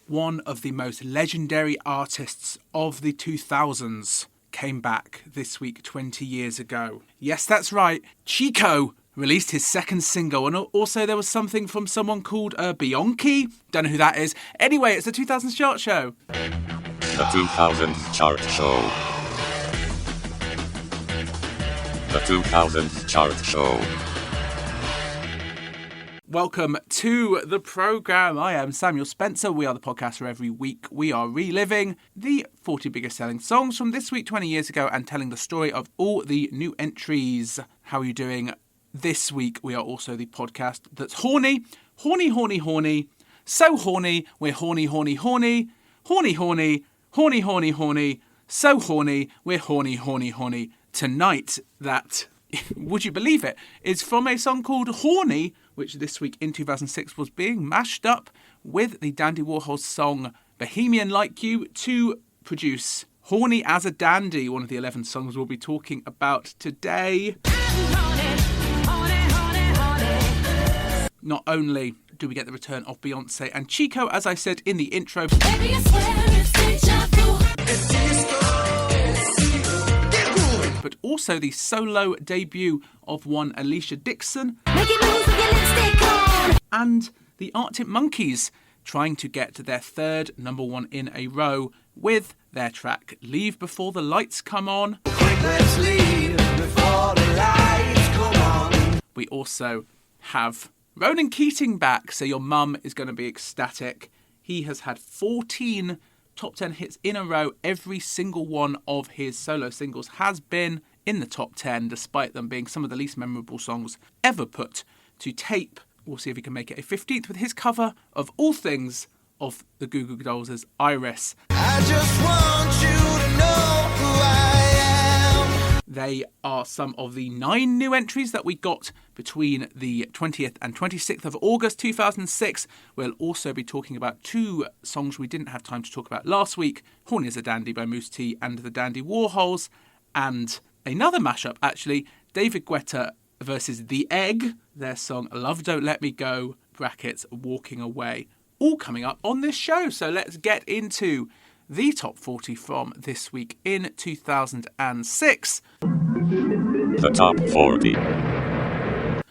one of the most legendary artists of the 2000s came back this week 20 years ago. Yes, that's right. Chico released his second single, and also there was something from someone called Beyoncé. Don't know who that is. Anyway, it's the 2000s chart show. The 2000s chart show. The 2000s chart show. Welcome to the programme. I am Samuel Spencer. We are the podcast where every week we are reliving the 40 biggest selling songs from this week 20 years ago and telling the story of all the new entries. How are you doing? This week we are also the podcast that's horny. Horny, horny, horny. So horny, we're horny, horny, horny. Horny, horny, horny, horny, horny. So horny, we're horny, horny, horny. Tonight, that, would you believe it, is from a song called Horny, which this week in 2006 was being mashed up with the Dandy Warhols song Bohemian Like You to produce Horny as a Dandy, one of the 11 songs we'll be talking about today. Not only do we get the return of Beyoncé and Chico, as I said in the intro, but also the solo debut of one Alesha Dixon and the Arctic Monkeys trying to get their third number one in a row with their track Leave Before the Lights Come On. Let's leave before the lights come on. We also have Ronan Keating back, so your mum is going to be ecstatic. He has had 14 top 10 hits in a row. Every single one of his solo singles has been in the top 10, despite them being some of the least memorable songs ever put to tape. We'll see if he can make it a 15th with his cover of all things of the Goo Goo Dolls' Iris. I just want you to know who I am. They are some of the 9 new entries that we got between the 20th and 26th of August 2006. We'll also be talking about 2 songs we didn't have time to talk about last week, Horny as a Dandy by Mousse T and the Dandy Warhols, and another mashup actually, David Guetta versus The Egg, their song Love Don't Let Me Go, brackets Walking Away, all coming up on this show. So let's get into the top 40 from this week in 2006. The top 40.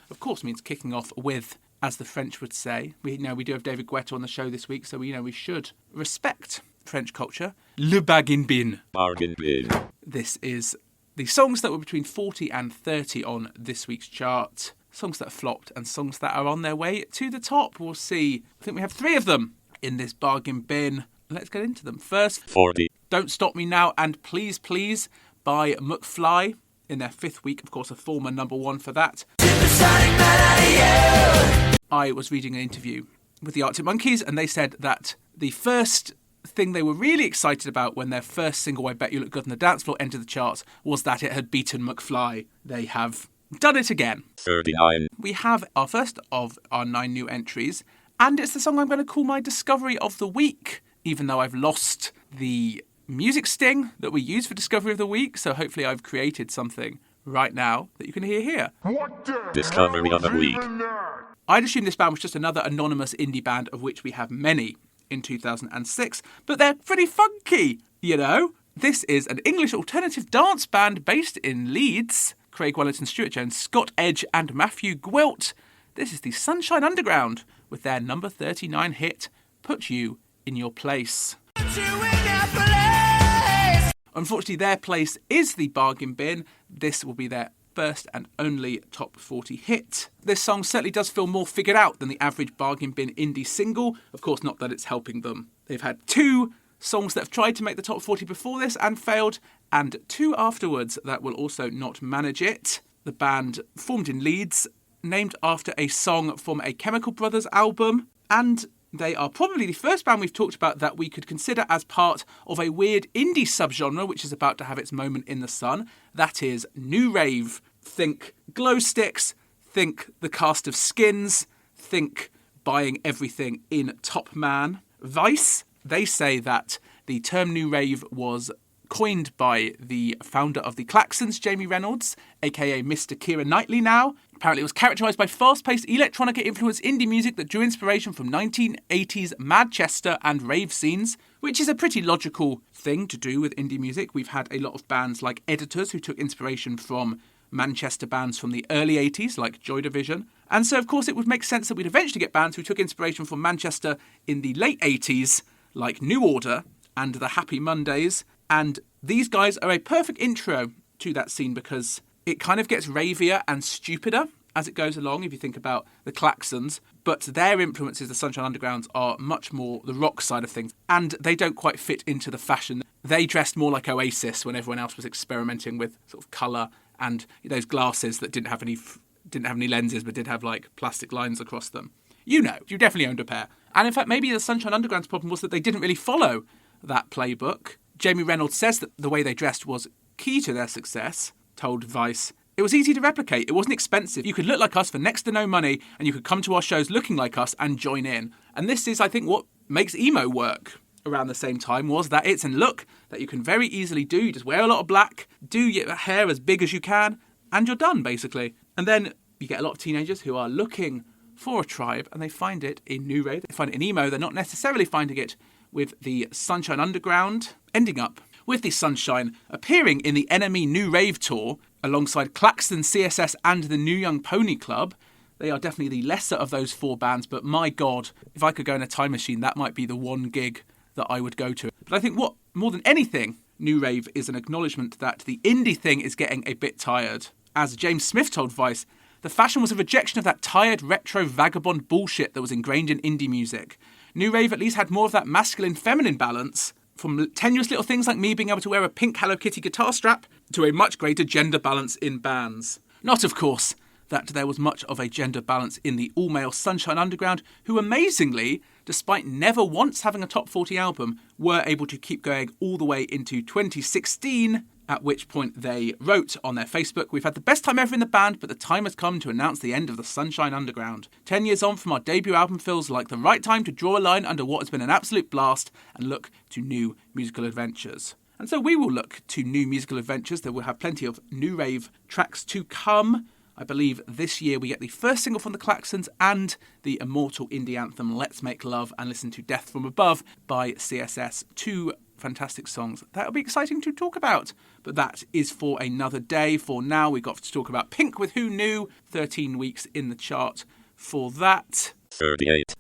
Of course means kicking off with, as the French would say, we do have David Guetta on the show this week, so we should respect French culture. Le Bargain Bin. Bargain Bin. This is the songs that were between 40 and 30 on this week's chart. Songs that flopped and songs that are on their way to the top. We'll see. I think we have 3 of them in this bargain bin. Let's get into them. First, 40. Don't Stop Me Now and Please Please by McFly in their 5th week. Of course, a former number 1 for that. I was reading an interview with the Arctic Monkeys and they said that the first thing they were really excited about when their first single, I Bet You Look Good on the Dance Floor, entered the charts was that it had beaten McFly. They have done it again. 39. We have our first of our 9 new entries, and it's the song I'm going to call my Discovery of the Week, even though I've lost the music sting that we use for Discovery of the Week, so hopefully I've created something right now that you can hear here. Discovery of the Week. I'd assume this band was just another anonymous indie band, of which we have many in 2006, but they're pretty funky, you know? This is an English alternative dance band based in Leeds. Craig Wellington, Stuart Jones, Scott Edge and Matthew Gwilt. This is the Sunshine Underground with their number 39 hit, Put You in Your Place. Unfortunately, their place is the bargain bin. This will be their first and only top 40 hit. This song certainly does feel more figured out than the average bargain bin indie single. Of course, not that it's helping them. They've had 2 songs that have tried to make the top 40 before this and failed, and 2 afterwards that will also not manage it. The band formed in Leeds, named after a song from a Chemical Brothers album, and they are probably the first band we've talked about that we could consider as part of a weird indie subgenre which is about to have its moment in the sun. That is new rave. Think glow sticks, think the cast of Skins, think buying everything in Top Man. Vice, they say that the term new rave was coined by the founder of the Klaxons, Jamie Reynolds, aka Mr. Keira Knightley now. Apparently it was characterised by fast-paced electronica-influenced indie music that drew inspiration from 1980s Manchester and rave scenes, which is a pretty logical thing to do with indie music. We've had a lot of bands like Editors who took inspiration from Manchester bands from the early 80s, like Joy Division. And so, of course, it would make sense that we'd eventually get bands who took inspiration from Manchester in the late 80s, like New Order and the Happy Mondays. And these guys are a perfect intro to that scene because it kind of gets ravier and stupider as it goes along, if you think about the Klaxons. But their influences, the Sunshine Undergrounds, are much more the rock side of things. And they don't quite fit into the fashion. They dressed more like Oasis when everyone else was experimenting with sort of colour and those glasses that didn't have any lenses but did have like plastic lines across them. You definitely owned a pair. And in fact, maybe the Sunshine Underground's problem was that they didn't really follow that playbook. Jamie Reynolds says that the way they dressed was key to their success, told Vice. It was easy to replicate. It wasn't expensive. You could look like us for next to no money and you could come to our shows looking like us and join in. And this is, I think, what makes emo work around the same time, was that it's a look that you can very easily do. You just wear a lot of black, do your hair as big as you can, and you're done, basically. And then you get a lot of teenagers who are looking for a tribe and they find it in new rave. They find it in emo. They're not necessarily finding it with the Sunshine Underground, ending up with the Sunshine appearing in the Enemy New Rave Tour alongside Klaxon, CSS and the New Young Pony Club. They are definitely the lesser of those four bands, but my God, if I could go in a time machine, that might be the one gig that I would go to. But I think what, more than anything, New Rave is an acknowledgement that the indie thing is getting a bit tired. As James Smith told Vice, the fashion was a rejection of that tired, retro, vagabond bullshit that was ingrained in indie music. New Rave at least had more of that masculine-feminine balance, from tenuous little things like me being able to wear a pink Hello Kitty guitar strap to a much greater gender balance in bands. Not, of course, that there was much of a gender balance in the all-male Sunshine Underground, who amazingly, despite never once having a top 40 album, were able to keep going all the way into 2016, at which point they wrote on their Facebook, "We've had the best time ever in the band, but the time has come to announce the end of the Sunshine Underground. 10 years on from our debut album feels like the right time to draw a line under what has been an absolute blast and look to new musical adventures." And so we will look to new musical adventures. There will have plenty of new rave tracks to come. I believe this year we get the first single from the Klaxons and the immortal indie anthem Let's Make Love and Listen to Death From Above by CSS. Two fantastic songs. That'll be exciting to talk about. But that is for another day. For now, we got to talk about Pink with Who Knew. 13 weeks in the chart for that. 38.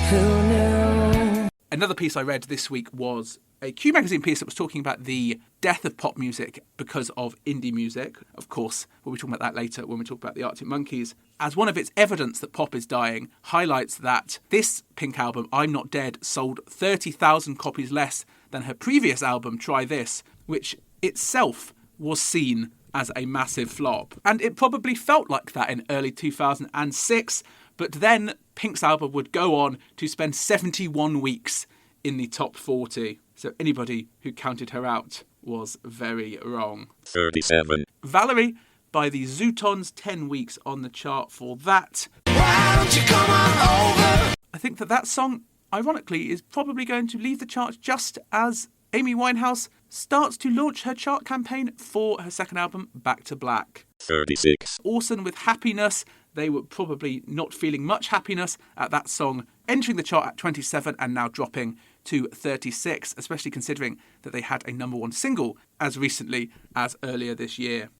Who knew? Another piece I read this week was a Q magazine piece that was talking about the death of pop music because of indie music. Of course, we'll be talking about that later when we talk about the Arctic Monkeys. As one of its evidence that pop is dying, highlights that this Pink album, I'm Not Dead, sold 30,000 copies less than her previous album, Try This, which itself was seen as a massive flop. And it probably felt like that in early 2006, but then Pink's album would go on to spend 71 weeks in the top 40. So anybody who counted her out was very wrong. 37. Valerie by the Zootons, 10 weeks on the chart for that. Why don't you come on over? I think that song, ironically, is probably going to leave the charts just as Amy Winehouse starts to launch her chart campaign for her second album, Back to Black. 36. Orson with Happiness. They were probably not feeling much happiness at that song entering the chart at 27 and now dropping to 36, especially considering that they had a number one single as recently as earlier this year.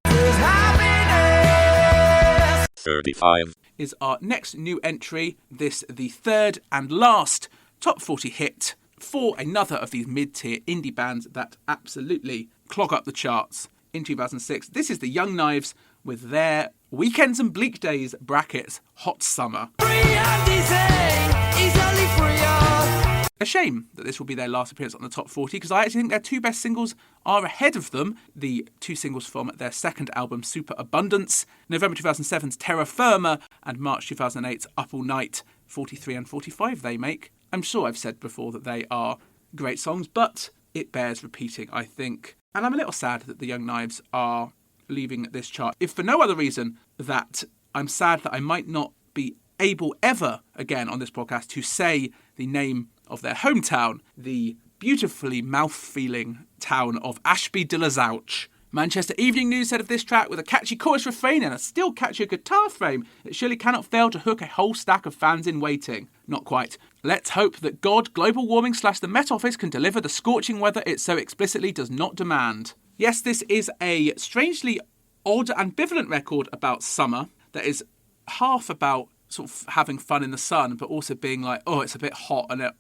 35. Is our next new entry, this the third and last top 40 hit for another of these mid-tier indie bands that absolutely clog up the charts in 2006. This is the Young Knives with their Weekends and Bleak Days brackets Hot Summer. A shame that this will be their last appearance on the top 40 because I actually think their two best singles are ahead of them. The two singles from their second album, Super Abundance, November 2007's Terra Firma and March 2008's Up All Night. 43 and 45 they make. I'm sure I've said before that they are great songs, but it bears repeating, I think. And I'm a little sad that the Young Knives are leaving this chart, if for no other reason that I'm sad that I might not be able ever again on this podcast to say the name of their hometown, the beautifully mouth-feeling town of Ashby de la Zouch. Manchester Evening News said of this track, with a catchy chorus refrain and a still catchier guitar frame, it surely cannot fail to hook a whole stack of fans in waiting. Not quite. Let's hope that God, global warming / the Met Office can deliver the scorching weather it so explicitly does not demand. Yes, this is a strangely odd, ambivalent record about summer that is half about sort of having fun in the sun, but also being like, oh, it's a bit hot and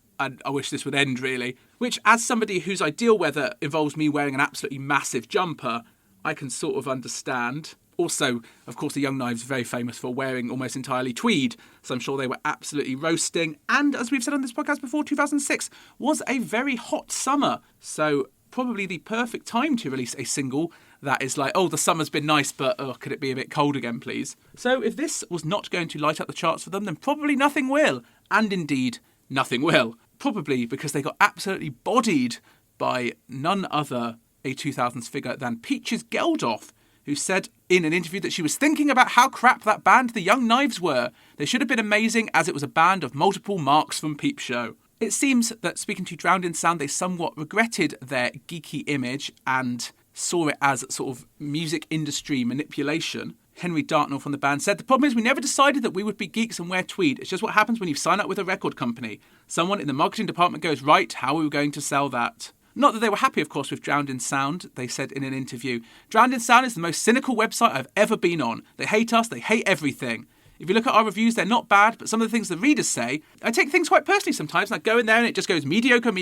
I wish this would end, really. Which, as somebody whose ideal weather involves me wearing an absolutely massive jumper, I can sort of understand. Also, of course, the Young Knives are very famous for wearing almost entirely tweed, so I'm sure they were absolutely roasting. And as we've said on this podcast before, 2006 was a very hot summer, so probably the perfect time to release a single that is like, oh, the summer's been nice, but could it be a bit cold again, please? So if this was not going to light up the charts for them, then probably nothing will. And indeed, nothing will. Probably because they got absolutely bodied by none other a 2000s figure than Peaches Geldof, who said in an interview that she was thinking about how crap that band the Young Knives were. They should have been amazing, as it was a band of multiple marks from Peep Show. It seems that, speaking to Drowned in Sound, they somewhat regretted their geeky image and saw it as sort of music industry manipulation. Henry Dartnell from the band said, "The problem is we never decided that we would be geeks and wear tweed. It's just what happens when you sign up with a record company. Someone in the marketing department goes, right, how are we going to sell that?" Not that they were happy, of course, with Drowned in Sound, they said in an interview. "Drowned in Sound is the most cynical website I've ever been on. They hate us, they hate everything. If you look at our reviews, they're not bad, but some of the things the readers say, I take things quite personally sometimes, and I go in there and it just goes mediocre,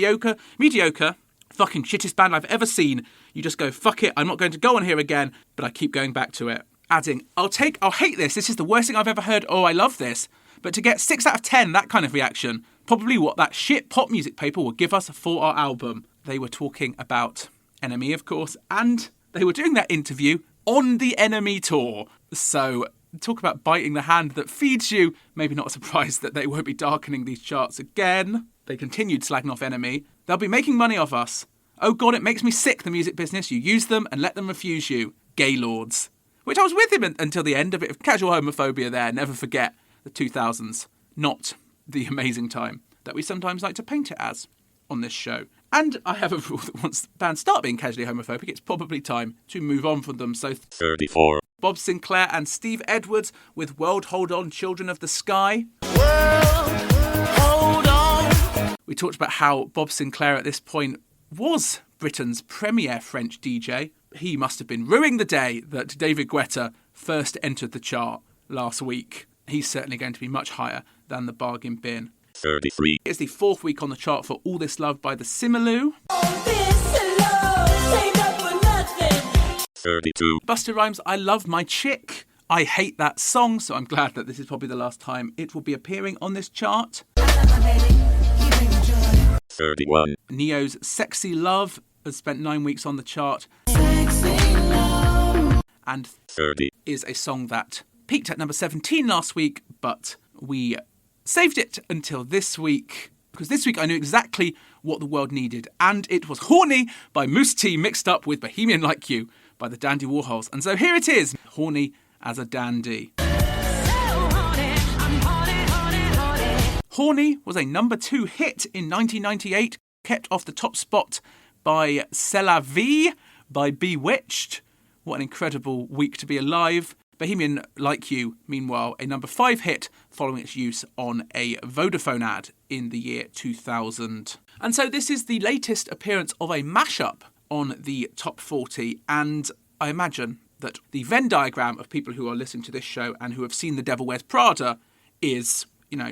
fucking shittest band I've ever seen. You just go, fuck it, I'm not going to go on here again, but I keep going back to it." Adding, I'll hate this is the worst thing I've ever heard, oh, I love this. But to get 6 out of 10, that kind of reaction, probably what that shit pop music paper will give us for our album. They were talking about NME, of course, and they were doing that interview on the NME tour. So, talk about biting the hand that feeds you. Maybe not surprised that they won't be darkening these charts again. They continued slagging off NME. They'll be making money off us. Oh God, it makes me sick, the music business. You use them and let them refuse you. Gaylords. Which I was with him until the end. A bit of casual homophobia there. Never forget the 2000s. Not the amazing time that we sometimes like to paint it as on this show. And I have a rule that once bands start being casually homophobic, it's probably time to move on from them. So 34. Bob Sinclair and Steve Edwards with World Hold On, Children of the Sky. World, hold on. We talked about how Bob Sinclair at this point was Britain's premier French DJ. He must have been ruining the day that David Guetta first entered the chart last week. He's certainly going to be much higher than the bargain bin. 33. It's the 4th week on the chart for All This Love by the Similou. All this love ain't up for nothing. 32. Busta Rhymes, I Love My Chick. I hate that song, so I'm glad that this is probably the last time it will be appearing on this chart. 31. Neo's Sexy Love has spent 9 weeks on the chart. And 30. is a song that peaked at number 17 last week, but we saved it until this week, because this week I knew exactly what the world needed, and it was Horny by Moose T mixed up with Bohemian Like You by the Dandy Warhols. And so here it is, Horny as a Dandy. Horny was a number 2 hit in 1998, kept off the top spot by C'est la Vie by Bewitched. What an incredible week to be alive. Bohemian Like You, meanwhile, a number 5 hit following its use on a Vodafone ad in the year 2000. And so this is the latest appearance of a mashup on the top 40, and I imagine that the Venn diagram of people who are listening to this show and who have seen The Devil Wears Prada is,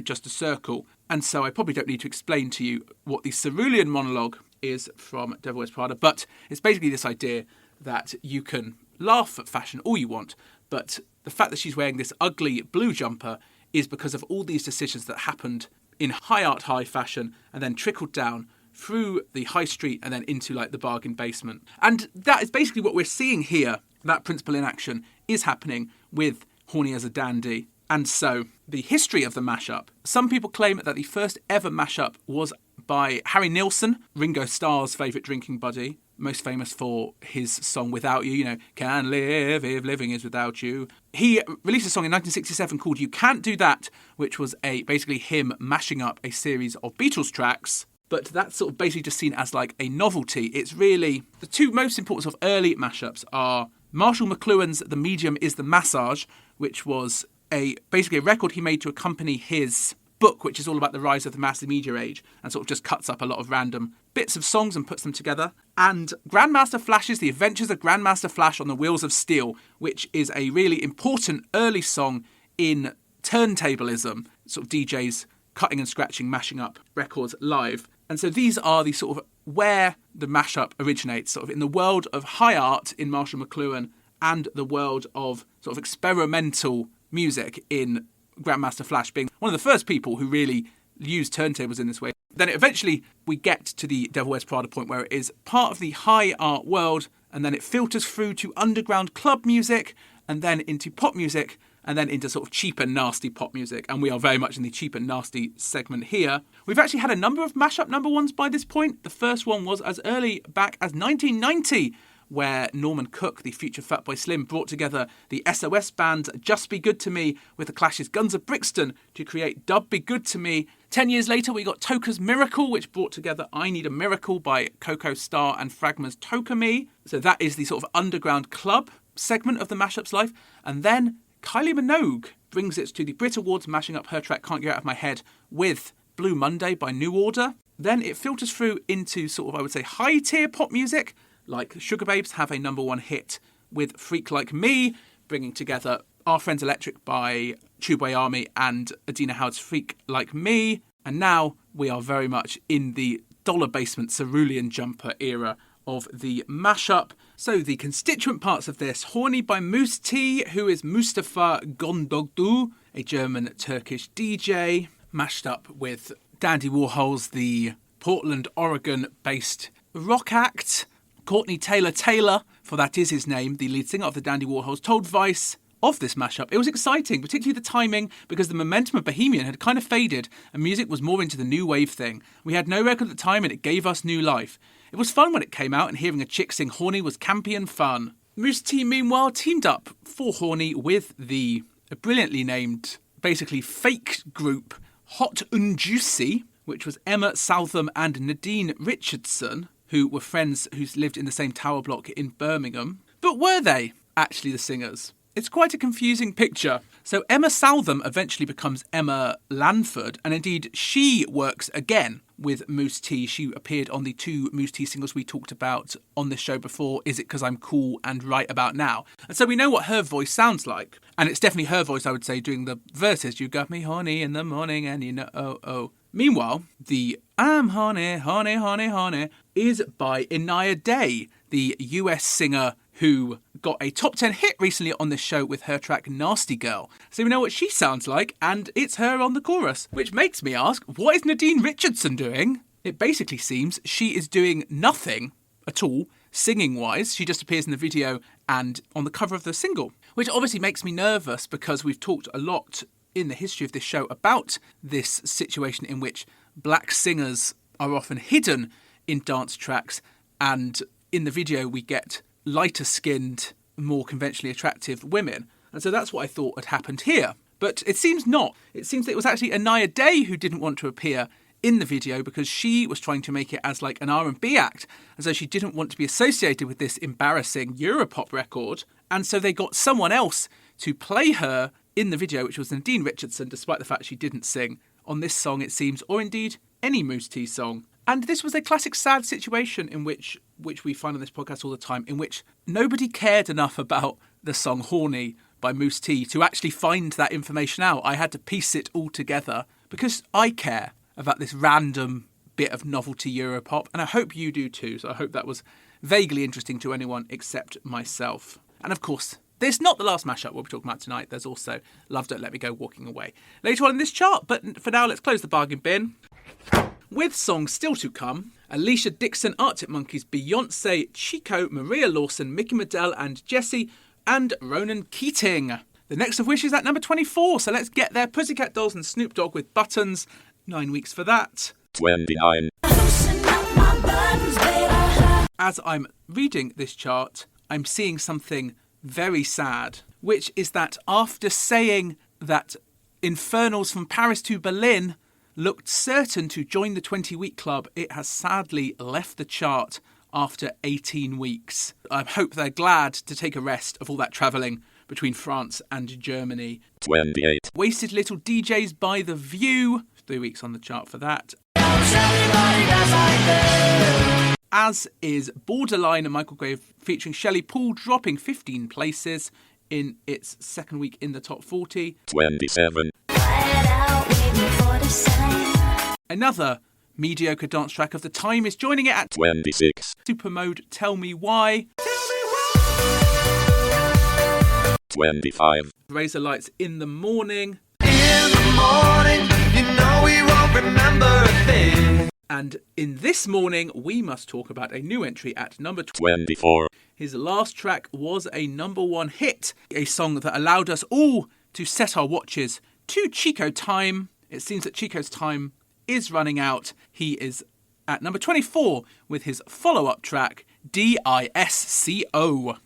just a circle. And so I probably don't need to explain to you what the cerulean monologue is from Devil Wears Prada, but it's basically this idea that you can laugh at fashion all you want, but the fact that she's wearing this ugly blue jumper is because of all these decisions that happened in high art, high fashion, and then trickled down through the high street and then into the bargain basement. And that is basically what we're seeing here. That principle in action is happening with Horny as a Dandy. And so the history of the mashup. Some people claim that the first ever mashup was by Harry Nilsson, Ringo Starr's favourite drinking buddy, most famous for his song Without You, Can live if living is without you. He released a song in 1967 called You Can't Do That, which was basically him mashing up a series of Beatles tracks but that's sort of basically just seen as like a novelty. It's really, the two most important sort of early mashups are Marshall McLuhan's The Medium is the Massage, which was basically a record he made to accompany his book, which is all about the rise of the mass media age, and sort of just cuts up a lot of random bits of songs and puts them together. And Grandmaster Flash's The Adventures of Grandmaster Flash on the Wheels of Steel, which is a really important early song in turntablism, sort of DJs cutting and scratching, mashing up records live. And so these are the sort of where the mashup originates, sort of in the world of high art in Marshall McLuhan and the world of sort of experimental music in Grandmaster Flash, being one of the first people who really used turntables in this way. Then eventually we get to the Devil Wears Prada point where it is part of the high art world, and then it filters through to underground club music, and then into pop music, and then into sort of cheap and nasty pop music. And we are very much in the cheap and nasty segment here. We've actually had a number of mashup number ones by this point. The first one was as early back as 1990, where Norman Cook, the future Fatboy Slim, brought together the SOS band Just Be Good To Me with the Clash's Guns of Brixton to create Dub Be Good To Me. 10 years later, we got Toka's Miracle, which brought together I Need a Miracle by Coco Starr and Fragma's Toka Me. So that is the sort of underground club segment of the mashup's life. And then Kylie Minogue brings it to the Brit Awards, mashing up her track Can't Get Out of My Head with Blue Monday by New Order. Then it filters through into sort of, I would say, high-tier pop music, like Sugar Babes have a number one hit with Freak Like Me, bringing together Our Friends Electric by Tubeway Army and Adina Howard's Freak Like Me. And now we are very much in the Dollar Basement Cerulean Jumper era of the mashup. So the constituent parts of this: Horny by Moose T, who is Mustafa Gondogdu, a German Turkish DJ, mashed up with Dandy Warhol's the Portland, Oregon-based rock act. Courtney Taylor, for that is his name, the lead singer of the Dandy Warhols, told Vice of this mashup: "It was exciting, particularly the timing, because the momentum of Bohemian had kind of faded and music was more into the new wave thing. We had no record at the time and it gave us new life. It was fun when it came out, and hearing a chick sing Horny was campy and fun." Moose T, meanwhile, teamed up for Horny with the brilliantly named, basically fake group Hot and Juicy, which was Emma Southam and Nadine Richardson, who were friends who lived in the same tower block in Birmingham. But were they actually the singers? It's quite a confusing picture. So Emma Southam eventually becomes Emma Lanford, and indeed she works again with Moose T. She appeared on the two Moose T singles we talked about on this show before, Is It 'Cause I'm Cool and Right About Now. And so we know what her voice sounds like. And it's definitely her voice, I would say, doing the verses. You got me horny in the morning and you know, oh, oh. Meanwhile, the I'm horny, horny, horny, horny is by Inaya Day, the US singer who got a top 10 hit recently on this show with her track Nasty Girl. So we know what she sounds like, and it's her on the chorus. Which makes me ask, what is Nadine Richardson doing? It basically seems she is doing nothing at all, singing-wise. She just appears in the video and on the cover of the single. Which obviously makes me nervous, because we've talked a lot in the history of this show about this situation in which black singers are often hidden in dance tracks, and in the video we get lighter skinned, more conventionally attractive women. And so that's what I thought had happened here. But it seems not. It seems that it was actually Inaya Day who didn't want to appear in the video because she was trying to make it as like an R&B act. And so she didn't want to be associated with this embarrassing Europop record. And so they got someone else to play her in the video, which was Nadine Richardson, despite the fact she didn't sing on this song, it seems, or indeed any Moose T song. And this was a classic sad situation in which we find on this podcast all the time, in which nobody cared enough about the song Horny by Moose T to actually find that information out. I had to piece it all together because I care about this random bit of novelty Europop, and I hope you do too. So I hope that was vaguely interesting to anyone except myself. And of course, this is not the last mashup we'll be talking about tonight. There's also Love Don't Let Me Go, Walking Away later on in this chart. But for now, let's close the bargain bin with songs still to come: Alesha Dixon, Arctic Monkeys, Beyoncé, Chico, Maria Lawson, Mickey Medell and Jessie, and Ronan Keating. The next of which is at number 24, so let's get there. Pussycat Dolls and Snoop Dogg with Buttons. 9 weeks for that. 29. As I'm reading this chart, I'm seeing something very sad, which is that after saying that Infernals from Paris to Berlin looked certain to join the 20-week club, it has sadly left the chart after 18 weeks. I hope they're glad to take a rest of all that travelling between France and Germany. 28. Wasted Little DJs by The View, 3 weeks on the chart for that. As is Borderline and Michael Gray featuring Shelley Poole, dropping 15 places in its second week in the top 40. 27. Another mediocre dance track of the time is joining it at 26. Supermode, Tell Me Why. 25. Razor Lights in the Morning. In the morning, you know we won't remember a thing. And in this morning, we must talk about a new entry at number 24. His last track was a number one hit, a song that allowed us all to set our watches to Chico time. It seems that Chico's time is running out. He is at number 24 with his follow-up track, DISCO.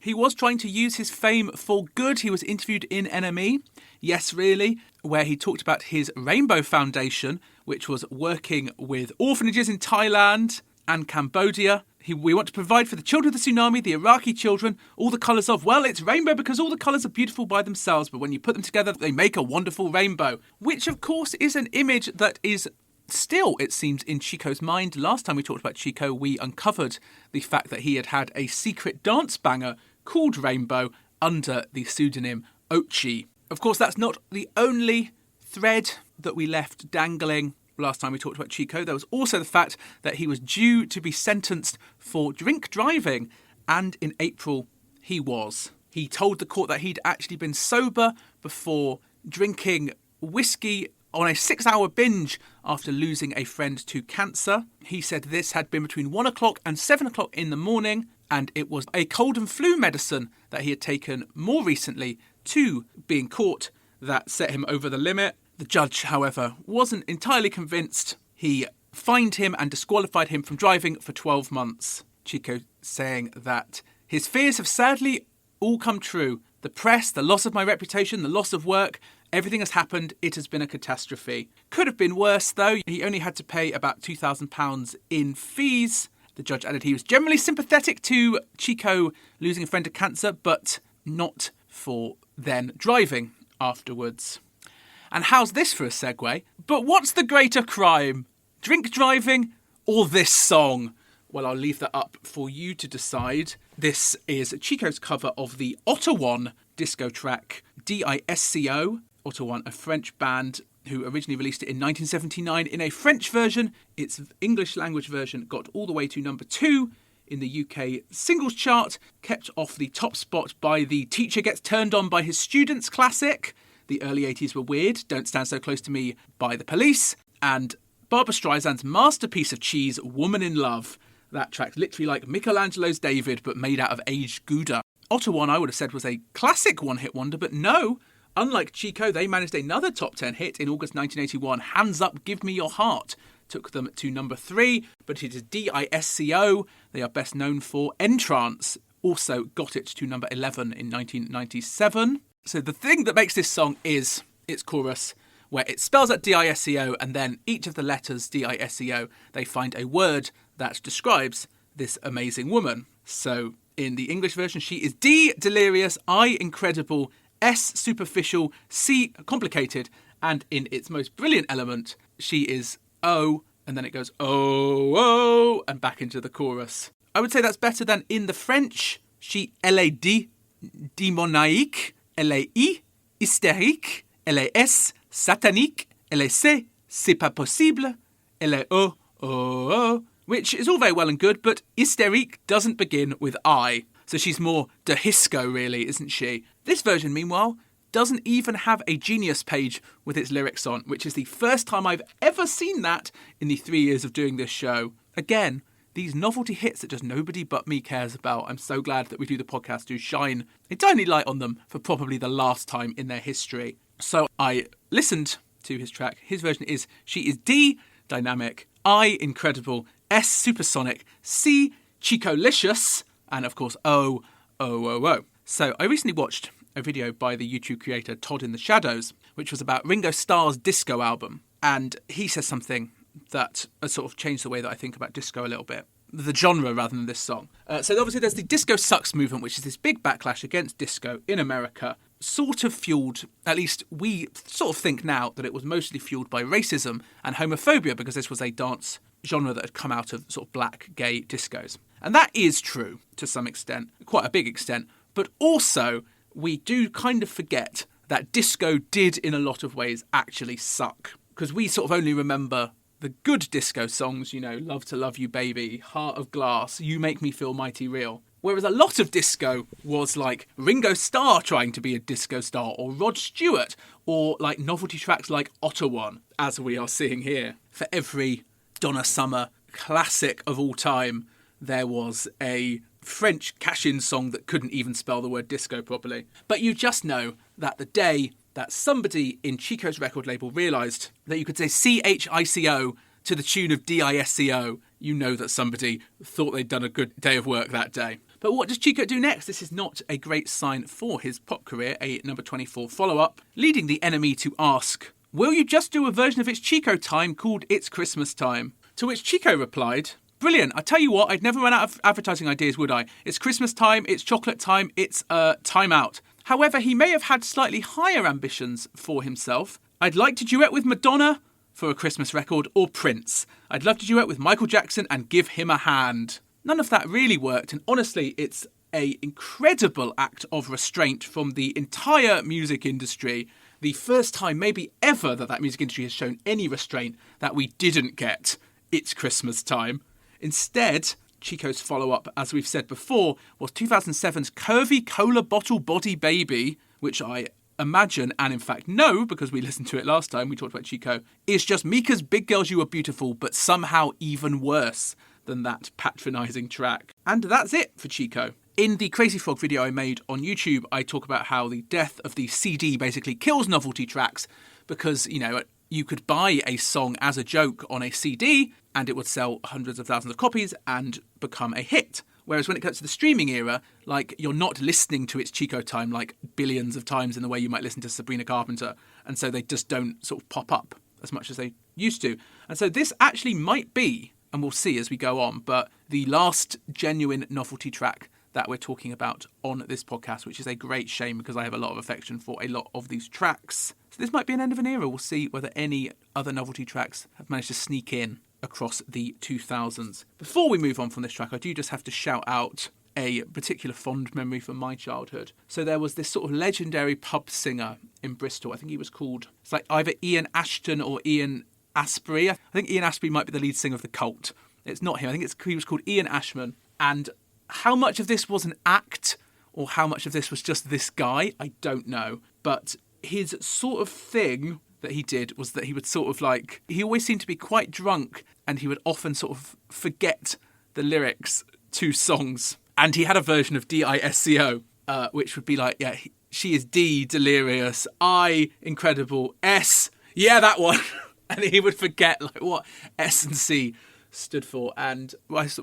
He was trying to use his fame for good. He was interviewed in NME, Yes Really, where he talked about his Rainbow Foundation, which was working with orphanages in Thailand and Cambodia. We want to provide for the children of the tsunami, the Iraqi children, all the colours of, well, it's rainbow because all the colours are beautiful by themselves, but when you put them together, they make a wonderful rainbow. Which, of course, is an image that is still, it seems, in Chico's mind. Last time we talked about Chico, we uncovered the fact that he had a secret dance banger called Rainbow under the pseudonym Ochi. Of course, that's not the only thread that we left dangling last time we talked about Chico. There was also the fact that he was due to be sentenced for drink driving, and in April he was. He told the court that he'd actually been sober before drinking whiskey on a 6-hour binge after losing a friend to cancer. He said this had been between 1 o'clock and 7 o'clock in the morning, and it was a cold and flu medicine that he had taken more recently to being caught that set him over the limit. The judge, however, wasn't entirely convinced. He fined him and disqualified him from driving for 12 months. Chico saying that his fears have sadly all come true. The press, the loss of my reputation, the loss of work, everything has happened. It has been a catastrophe. Could have been worse, though. He only had to pay about £2,000 in fees. The judge added he was generally sympathetic to Chico losing a friend to cancer, but not for then driving afterwards. And how's this for a segue? But what's the greater crime? Drink driving or this song? Well, I'll leave that up for you to decide. This is Chico's cover of the Ottawan disco track, DISCO. Ottawan, a French band who originally released it in 1979 in a French version. Its English language version got all the way to number 2 in the UK singles chart, kept off the top spot by the Teacher Gets Turned On by His Students classic. The early 80s were weird, Don't Stand So Close to Me by The Police, and Barbra Streisand's masterpiece of cheese, Woman in Love. That track's literally like Michelangelo's David, but made out of aged Gouda. Ottawan, I would have said, was a classic one-hit wonder, but no. Unlike Chico, they managed another top 10 hit in August 1981, Hands Up, Give Me Your Heart. Took them to number 3, but it is DISCO. They are best known for Entrance. Also got it to number 11 in 1997. So the thing that makes this song is its chorus, where it spells out DISCO, and then each of the letters DISCO, they find a word that describes this amazing woman. So in the English version, she is D, delirious, I, incredible, S, superficial, C, complicated, and in its most brilliant element, she is O, and then it goes oh, and back into the chorus. I would say that's better than in the French. Elle est démoniaque, elle est hystérique, elle est S, satanique, elle est C, c'est pas possible, elle est O, which is all very well and good, but hystérique doesn't begin with I. So she's more dehisco, really, isn't she? This version, meanwhile, doesn't even have a Genius page with its lyrics on, which is the first time I've ever seen that in the 3 years of doing this show. Again, these novelty hits that just nobody but me cares about. I'm so glad that we do the podcast to shine a tiny light on them for probably the last time in their history. So I listened to his track. His version is she is D, dynamic, I, incredible, S, supersonic, C, Chico-licious, and of course O. So I recently watched a video by the YouTube creator Todd in the Shadows, which was about Ringo Starr's disco album. And he says something that has sort of changed the way that I think about disco a little bit. The genre rather than this song. So obviously there's the Disco Sucks movement, which is this big backlash against disco in America, sort of fueled, at least we sort of think now, that it was mostly fueled by racism and homophobia, because this was a dance genre that had come out of sort of black gay discos. And that is true to some extent, quite a big extent, but also we do kind of forget that disco did in a lot of ways actually suck, because we sort of only remember the good disco songs, you know, Love to Love You Baby, Heart of Glass, You Make Me Feel Mighty Real. Whereas a lot of disco was like Ringo Starr trying to be a disco star, or Rod Stewart, or like novelty tracks like Ottawa, as we are seeing here. For every Donna Summer classic of all time, there was a French cash-in song that couldn't even spell the word disco properly. But you just know that the day that somebody in Chico's record label realised that you could say CHICO to the tune of DISCO, you know that somebody thought they'd done a good day of work that day. But what does Chico do next? This is not a great sign for his pop career, a number 24 follow-up, leading the enemy to ask, will you just do a version of It's Chico Time called It's Christmas Time? To which Chico replied, brilliant, I tell you what, I'd never run out of advertising ideas, would I? It's Christmas time, it's chocolate time, it's time out. However, he may have had slightly higher ambitions for himself. I'd like to duet with Madonna for a Christmas record, or Prince. I'd love to duet with Michael Jackson and give him a hand. None of that really worked, and honestly, it's an incredible act of restraint from the entire music industry. The first time, maybe ever, that music industry has shown any restraint, that we didn't get It's Christmas Time. Instead, Chico's follow-up, as we've said before, was 2007's Curvy Cola Bottle Body Baby, which I imagine, and in fact know, because we listened to it last time, we talked about Chico, is just Mika's Big Girls You Are Beautiful, but somehow even worse than that patronising track. And that's it for Chico. In the Crazy Frog video I made on YouTube, I talk about how the death of the CD basically kills novelty tracks, because, you know, you could buy a song as a joke on a CD and it would sell hundreds of thousands of copies and become a hit. Whereas when it comes to the streaming era, like, you're not listening to It's Chico Time like billions of times in the way you might listen to Sabrina Carpenter. And so they just don't sort of pop up as much as they used to. And so this actually might be, and we'll see as we go on, but the last genuine novelty track that we're talking about on this podcast, which is a great shame because I have a lot of affection for a lot of these tracks. So this might be an end of an era. We'll see whether any other novelty tracks have managed to sneak in across the 2000s. Before we move on from this track, I do just have to shout out a particular fond memory from my childhood. So there was this sort of legendary pub singer in Bristol. I think he was called, it's like either Ian Ashton or Ian Asprey. I think Ian Asprey might be the lead singer of The Cult. It's not him. I think he was called Ian Ashman. And how much of this was an act or how much of this was just this guy, I don't know. But his sort of thing that he did was that he would sort of like, he always seemed to be quite drunk and he would often sort of forget the lyrics to songs. And he had a version of DISCO, which would be like, yeah, she is D, delirious, I, incredible, S, yeah, that one. And he would forget like what S and C stood for. And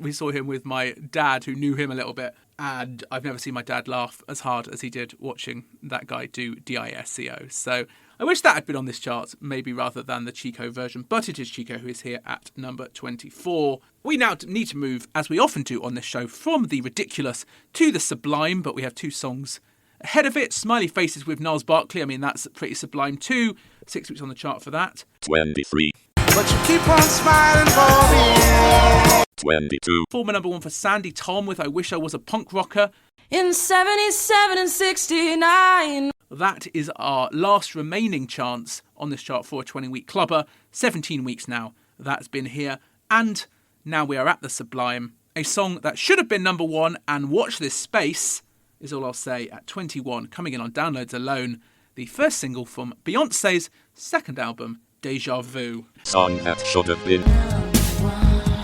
we saw him with my dad, who knew him a little bit. And I've never seen my dad laugh as hard as he did watching that guy do DISCO. So I wish that had been on this chart, maybe rather than the Chico version. But it is Chico who is here at number 24. We now need to move, as we often do on this show, from the ridiculous to the sublime. But we have two songs ahead of it. Smiley Faces with Niles Barkley. I mean, that's pretty sublime too. 6 weeks on the chart for that. 23. But you keep on smiling for me. 22. Former number one for Sandy Tom with I Wish I Was a Punk Rocker. In 77 and 69. That is our last remaining chance on this chart for a 20-week clubber. 17 weeks now that's been here. And now we are at the sublime. A song that should have been number one, and watch this space, is all I'll say, at 21. Coming in on downloads alone, the first single from Beyoncé's second album, Deja Vu. Song that should have been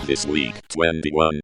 this week, 21.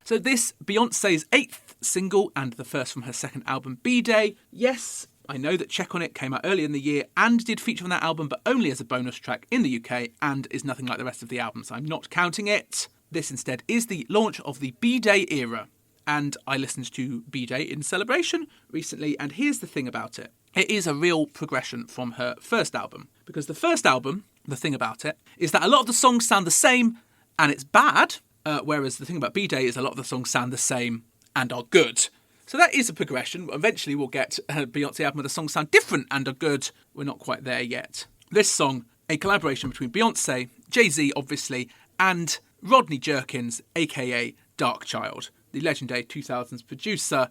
So this, Beyoncé's 8th single and the first from her second album, B-Day. Yes, I know that Check On It came out earlier in the year and did feature on that album, but only as a bonus track in the UK and is nothing like the rest of the album, so I'm not counting it. This instead is the launch of the B-Day era. and I listened to B-Day in celebration recently, and here's the thing about it. It is a real progression from her first album, because the first album, the thing about it, is that a lot of the songs sound the same and it's bad, whereas the thing about B-Day is a lot of the songs sound the same and are good. So that is a progression. Eventually we'll get a Beyoncé album where the songs sound different and are good. We're not quite there yet. This song, a collaboration between Beyoncé, Jay-Z obviously, and Rodney Jerkins, aka Darkchild, the legendary 2000s producer,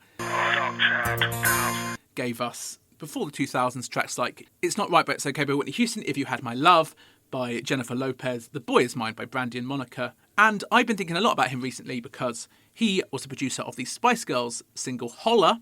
gave us, before the 2000s, tracks like It's Not Right But It's Okay by Whitney Houston, If You Had My Love by Jennifer Lopez, The Boy Is Mine by Brandy and Monica. And I've been thinking a lot about him recently because he was the producer of the Spice Girls single Holla,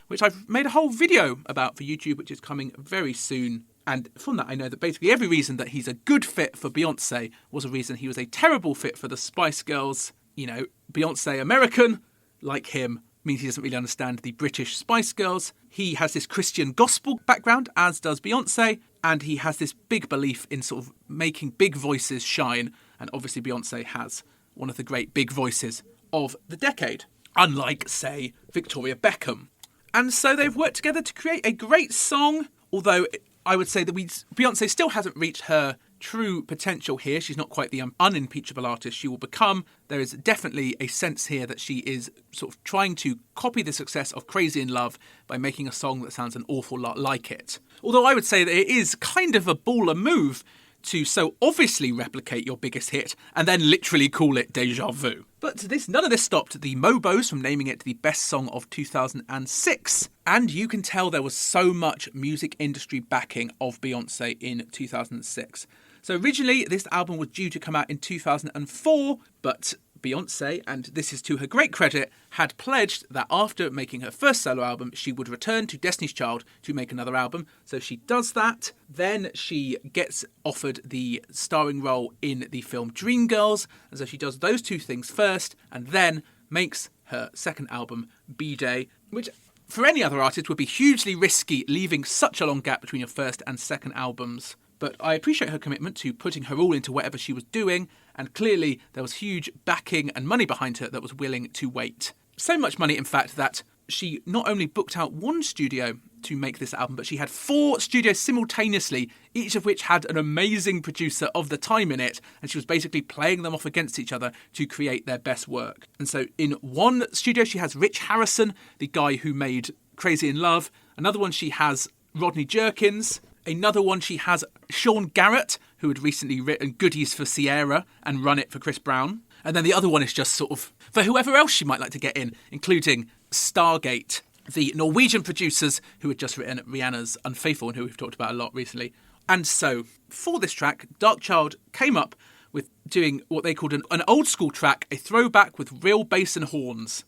which I've made a whole video about for YouTube, which is coming very soon. And from that, I know that basically every reason that he's a good fit for Beyoncé was a reason he was a terrible fit for the Spice Girls. You know, Beyoncé American, like him, means he doesn't really understand the British Spice Girls. He has this Christian gospel background, as does Beyoncé, and he has this big belief in sort of making big voices shine. And obviously Beyoncé has one of the great big voices of the decade, unlike, say, Victoria Beckham. And so they've worked together to create a great song, although I would say that Beyoncé still hasn't reached her true potential here. She's not quite the unimpeachable artist she will become. There is definitely a sense here that she is sort of trying to copy the success of Crazy in Love by making a song that sounds an awful lot like it. Although I would say that it is kind of a baller move to so obviously replicate your biggest hit and then literally call it Deja Vu. But none of this stopped the Mobos from naming it the best song of 2006. And you can tell there was so much music industry backing of Beyoncé in 2006. So originally this album was due to come out in 2004, but Beyoncé, and this is to her great credit, had pledged that after making her first solo album, she would return to Destiny's Child to make another album. So she does that. Then she gets offered the starring role in the film Dreamgirls. And so she does those two things first, and then makes her second album, B-Day, which for any other artist would be hugely risky, leaving such a long gap between your first and second albums. But I appreciate her commitment to putting her all into whatever she was doing, and clearly there was huge backing and money behind her that was willing to wait. So much money, in fact, that she not only booked out one studio to make this album, but she had 4 studios simultaneously, each of which had an amazing producer of the time in it, and she was basically playing them off against each other to create their best work. And so in one studio she has Rich Harrison, the guy who made Crazy in Love. Another one she has Rodney Jerkins. Another one she has Sean Garrett, who had recently written Goodies for Sierra and run it for Chris Brown. And then the other one is just sort of for whoever else she might like to get in, including Stargate, the Norwegian producers who had just written Rihanna's Unfaithful and who we've talked about a lot recently. And so for this track, Darkchild came up with doing what they called an old school track, a throwback with real bass and horns.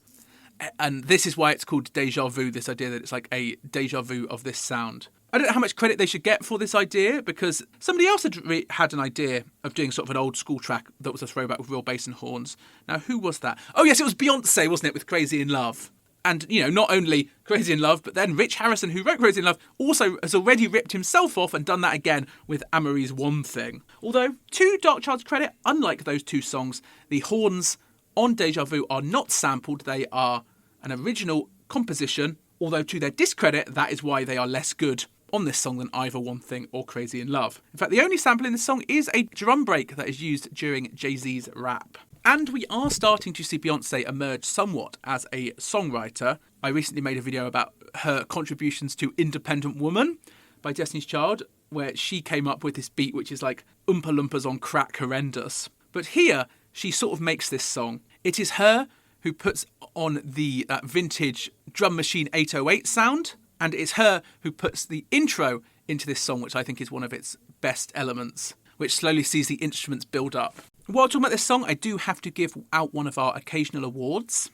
And this is why it's called Deja Vu, this idea that it's like a deja vu of this sound. I don't know how much credit they should get for this idea, because somebody else had an idea of doing sort of an old school track that was a throwback with real bass and horns. Now, who was that? Oh, yes, it was Beyoncé, wasn't it, with Crazy in Love? And, you know, not only Crazy in Love, but then Rich Harrison, who wrote Crazy in Love, also has already ripped himself off and done that again with Amory's One Thing. Although, to Darkchild's credit, unlike those two songs, the horns on Deja Vu are not sampled. They are an original composition, although to their discredit, that is why they are less good on this song than either One Thing or Crazy in Love. In fact, the only sample in this song is a drum break that is used during Jay-Z's rap. And we are starting to see Beyoncé emerge somewhat as a songwriter. I recently made a video about her contributions to Independent Woman by Destiny's Child, where she came up with this beat which is like Oompa Loompas on crack horrendous. But here, she sort of makes this song. It is her who puts on the vintage drum machine 808 sound, and it's her who puts the intro into this song, which I think is one of its best elements, which slowly sees the instruments build up. While talking about this song, I do have to give out one of our occasional awards.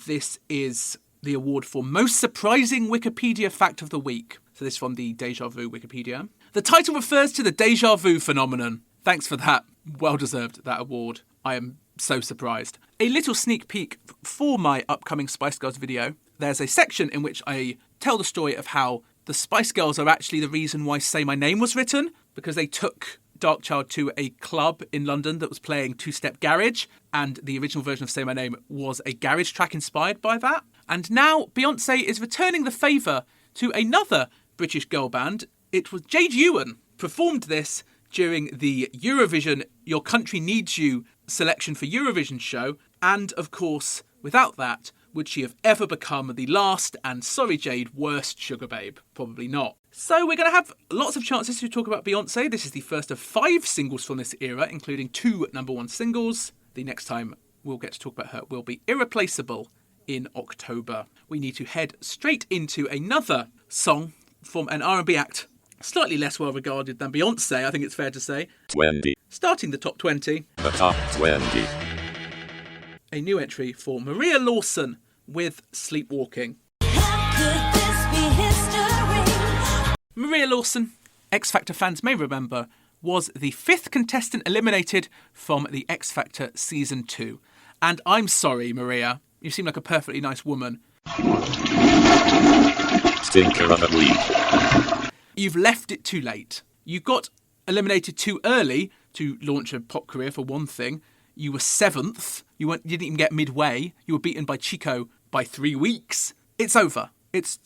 This is the award for Most Surprising Wikipedia Fact of the Week. So this is from the Deja Vu Wikipedia. The title refers to the Deja Vu phenomenon. Thanks for that. Well deserved, that award. I am so surprised. A little sneak peek for my upcoming Spice Girls video. There's a section in which I tell the story of how the Spice Girls are actually the reason why Say My Name was written, because they took Darkchild to a club in London that was playing two-step garage, and the original version of Say My Name was a garage track inspired by that. And now Beyoncé is returning the favour to another British girl band. It was Jade Ewan performed this during the Eurovision Your Country Needs You selection for Eurovision show, and of course, without that, would she have ever become the last and, sorry Jade, worst Sugar Babe? Probably not. So we're going to have lots of chances to talk about Beyoncé. This is the first of 5 singles from this era, including 2 #1 singles. The next time we'll get to talk about her will be Irreplaceable in October. We need to head straight into another song from an R&B act slightly less well regarded than Beyoncé, I think it's fair to say. 20. Starting the top 20. The top 20. A new entry for Maria Lawson with Sleepwalking. Could this be history? Maria Lawson, X Factor fans may remember, was the 5th contestant eliminated from the X Factor Season 2. And I'm sorry, Maria, you seem like a perfectly nice woman. Stinker of the week. You've left it too late. You got eliminated too early to launch a pop career, for one thing. You were 7th. You didn't even get midway. You were beaten by Chico by 3 weeks. It's over. It's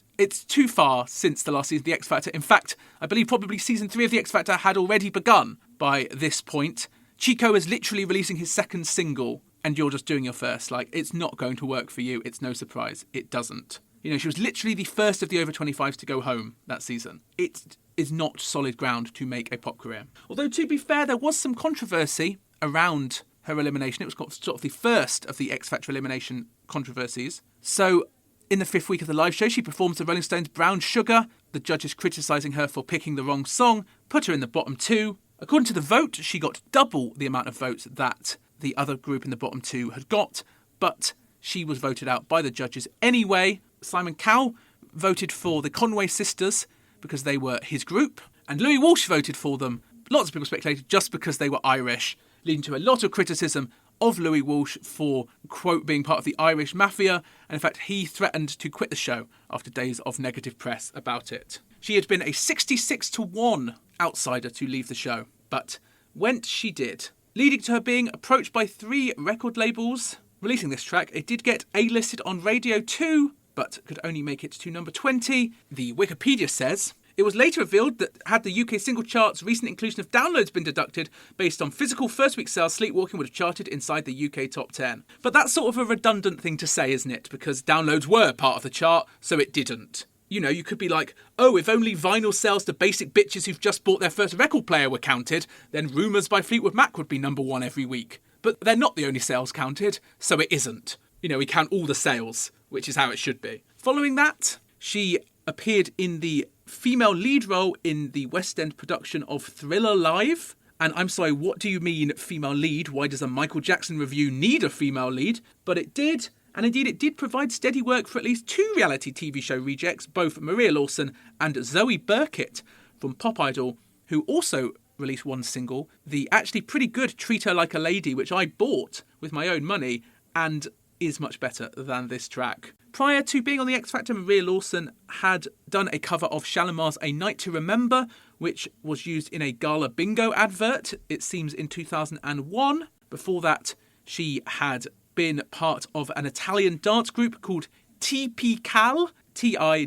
too far since the last season of The X Factor. In fact, I believe probably season 3 of The X Factor had already begun by this point. Chico is literally releasing his 2nd single, and you're just doing your first. Like, it's not going to work for you. It's no surprise. It doesn't. You know, she was literally the first of the over 25s to go home that season. It is not solid ground to make a pop career. Although, to be fair, there was some controversy around her elimination. It was sort of the first of the X Factor elimination controversies. So, in the 5th week of the live show, she performs the Rolling Stones' Brown Sugar. The judges criticising her for picking the wrong song put her in the bottom 2. According to the vote, she got double the amount of votes that the other group in the bottom 2 had got, but she was voted out by the judges anyway. Simon Cowell voted for the Conway sisters because they were his group, and Louis Walsh voted for them. Lots of people speculated just because they were Irish, leading to a lot of criticism of Louis Walsh for, quote, being part of the Irish mafia, and in fact he threatened to quit the show after days of negative press about it. She had been a 66-1 outsider to leave the show, but went she did, leading to her being approached by 3 record labels. Releasing this track, it did get A-listed on Radio 2, but could only make it to number 20. The Wikipedia says, it was later revealed that had the UK single chart's recent inclusion of downloads been deducted based on physical first-week sales, Sleepwalking would have charted inside the UK top 10. But that's sort of a redundant thing to say, isn't it? Because downloads were part of the chart, so it didn't. You know, you could be like, oh, if only vinyl sales to basic bitches who've just bought their first record player were counted, then Rumours by Fleetwood Mac would be number 1 every week. But they're not the only sales counted, so it isn't. You know, we count all the sales, which is how it should be. Following that, she appeared in the female lead role in the West End production of Thriller Live. And I'm sorry, what do you mean female lead? Why does a Michael Jackson review need a female lead? But it did, and indeed it did provide steady work for at least 2 reality TV show rejects, both Maria Lawson and Zoe Burkett from Pop Idol, who also released 1 single, the actually pretty good Treat Her Like a Lady, which I bought with my own money, and is much better than this track. Prior to being on the X Factor, Maria Lawson had done a cover of Shalimar's A Night to Remember, which was used in a Gala Bingo advert, it seems in 2001. Before that, she had been part of an Italian dance group called TP Cal, Ti.pi.cal.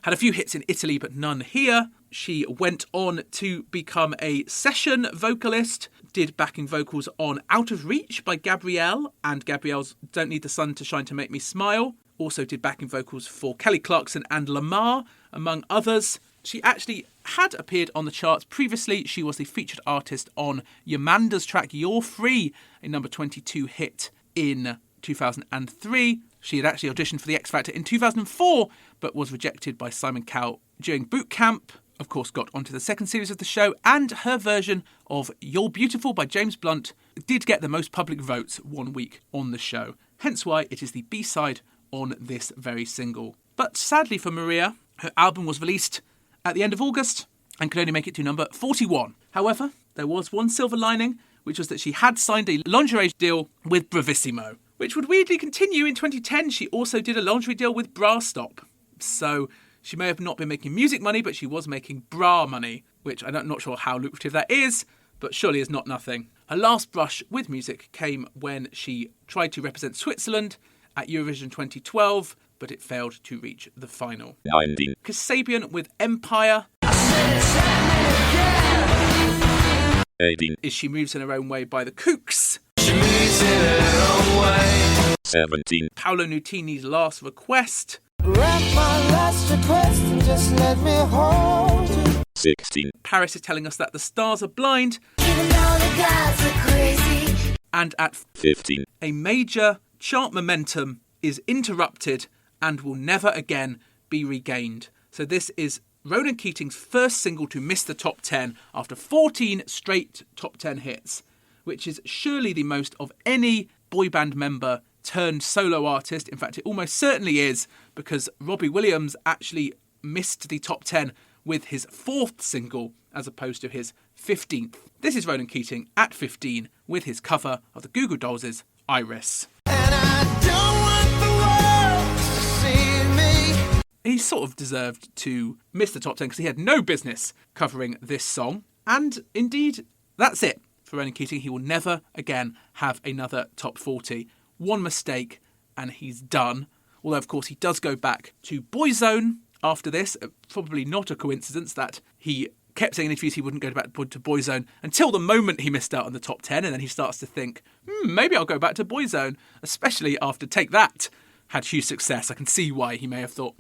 Had a few hits in Italy, but none here. She went on to become a session vocalist, did backing vocals on Out of Reach by Gabrielle and Gabrielle's Don't Need the Sun to Shine to Make Me Smile. Also did backing vocals for Kelly Clarkson and Lamar, among others. She actually had appeared on the charts previously. She was the featured artist on Yamanda's track You're Free, a number 22 hit in 2003. She had actually auditioned for the X Factor in 2004, but was rejected by Simon Cowell during boot camp. Of course, got onto the 2nd series of the show, and her version of You're Beautiful by James Blunt did get the most public votes 1 week on the show. Hence why it is the B-side on this very single. But sadly for Maria, her album was released at the end of August and could only make it to number 41. However, there was one silver lining, which was that she had signed a lingerie deal with Bravissimo, which would weirdly continue in 2010. She also did a lingerie deal with Bra Stop. So she may have not been making music money, but she was making bra money. which I'm not sure how lucrative that is, but surely is not nothing. Her last brush with music came when she tried to represent Switzerland at Eurovision 2012, but it failed to reach the final. 19. Kasabian with Empire. 18. Is She Moves in Her Own Way by the Kooks. She moves in her own way. 17. Paolo Nutini's Last Request. Grant my last request and just let me hold you. 16. Paris is telling us that the stars are blind. Even though the gods are crazy. And at 15. a major chart momentum is interrupted and will never again be regained. So this is Ronan Keating's first single to miss the top 10 after 14 straight top 10 hits, which is surely the most of any boy band member turned solo artist. In fact, it almost certainly is, because Robbie Williams actually missed the top 10 with his 4th single as opposed to his 15th. This is Ronan Keating at 15 with his cover of the Goo Goo Dolls' Iris. And I don't want the world to see me. He sort of deserved to miss the top 10 because he had no business covering this song. And indeed, that's it for Ronan Keating. He will never again have another top 40. One mistake and he's done. Although, of course, he does go back to Boyzone after this. Probably not a coincidence that he kept saying in interviews he wouldn't go back to Boyzone until the moment he missed out on the top 10. And then he starts to think, maybe I'll go back to Boyzone, especially after Take That had huge success. I can see why he may have thought,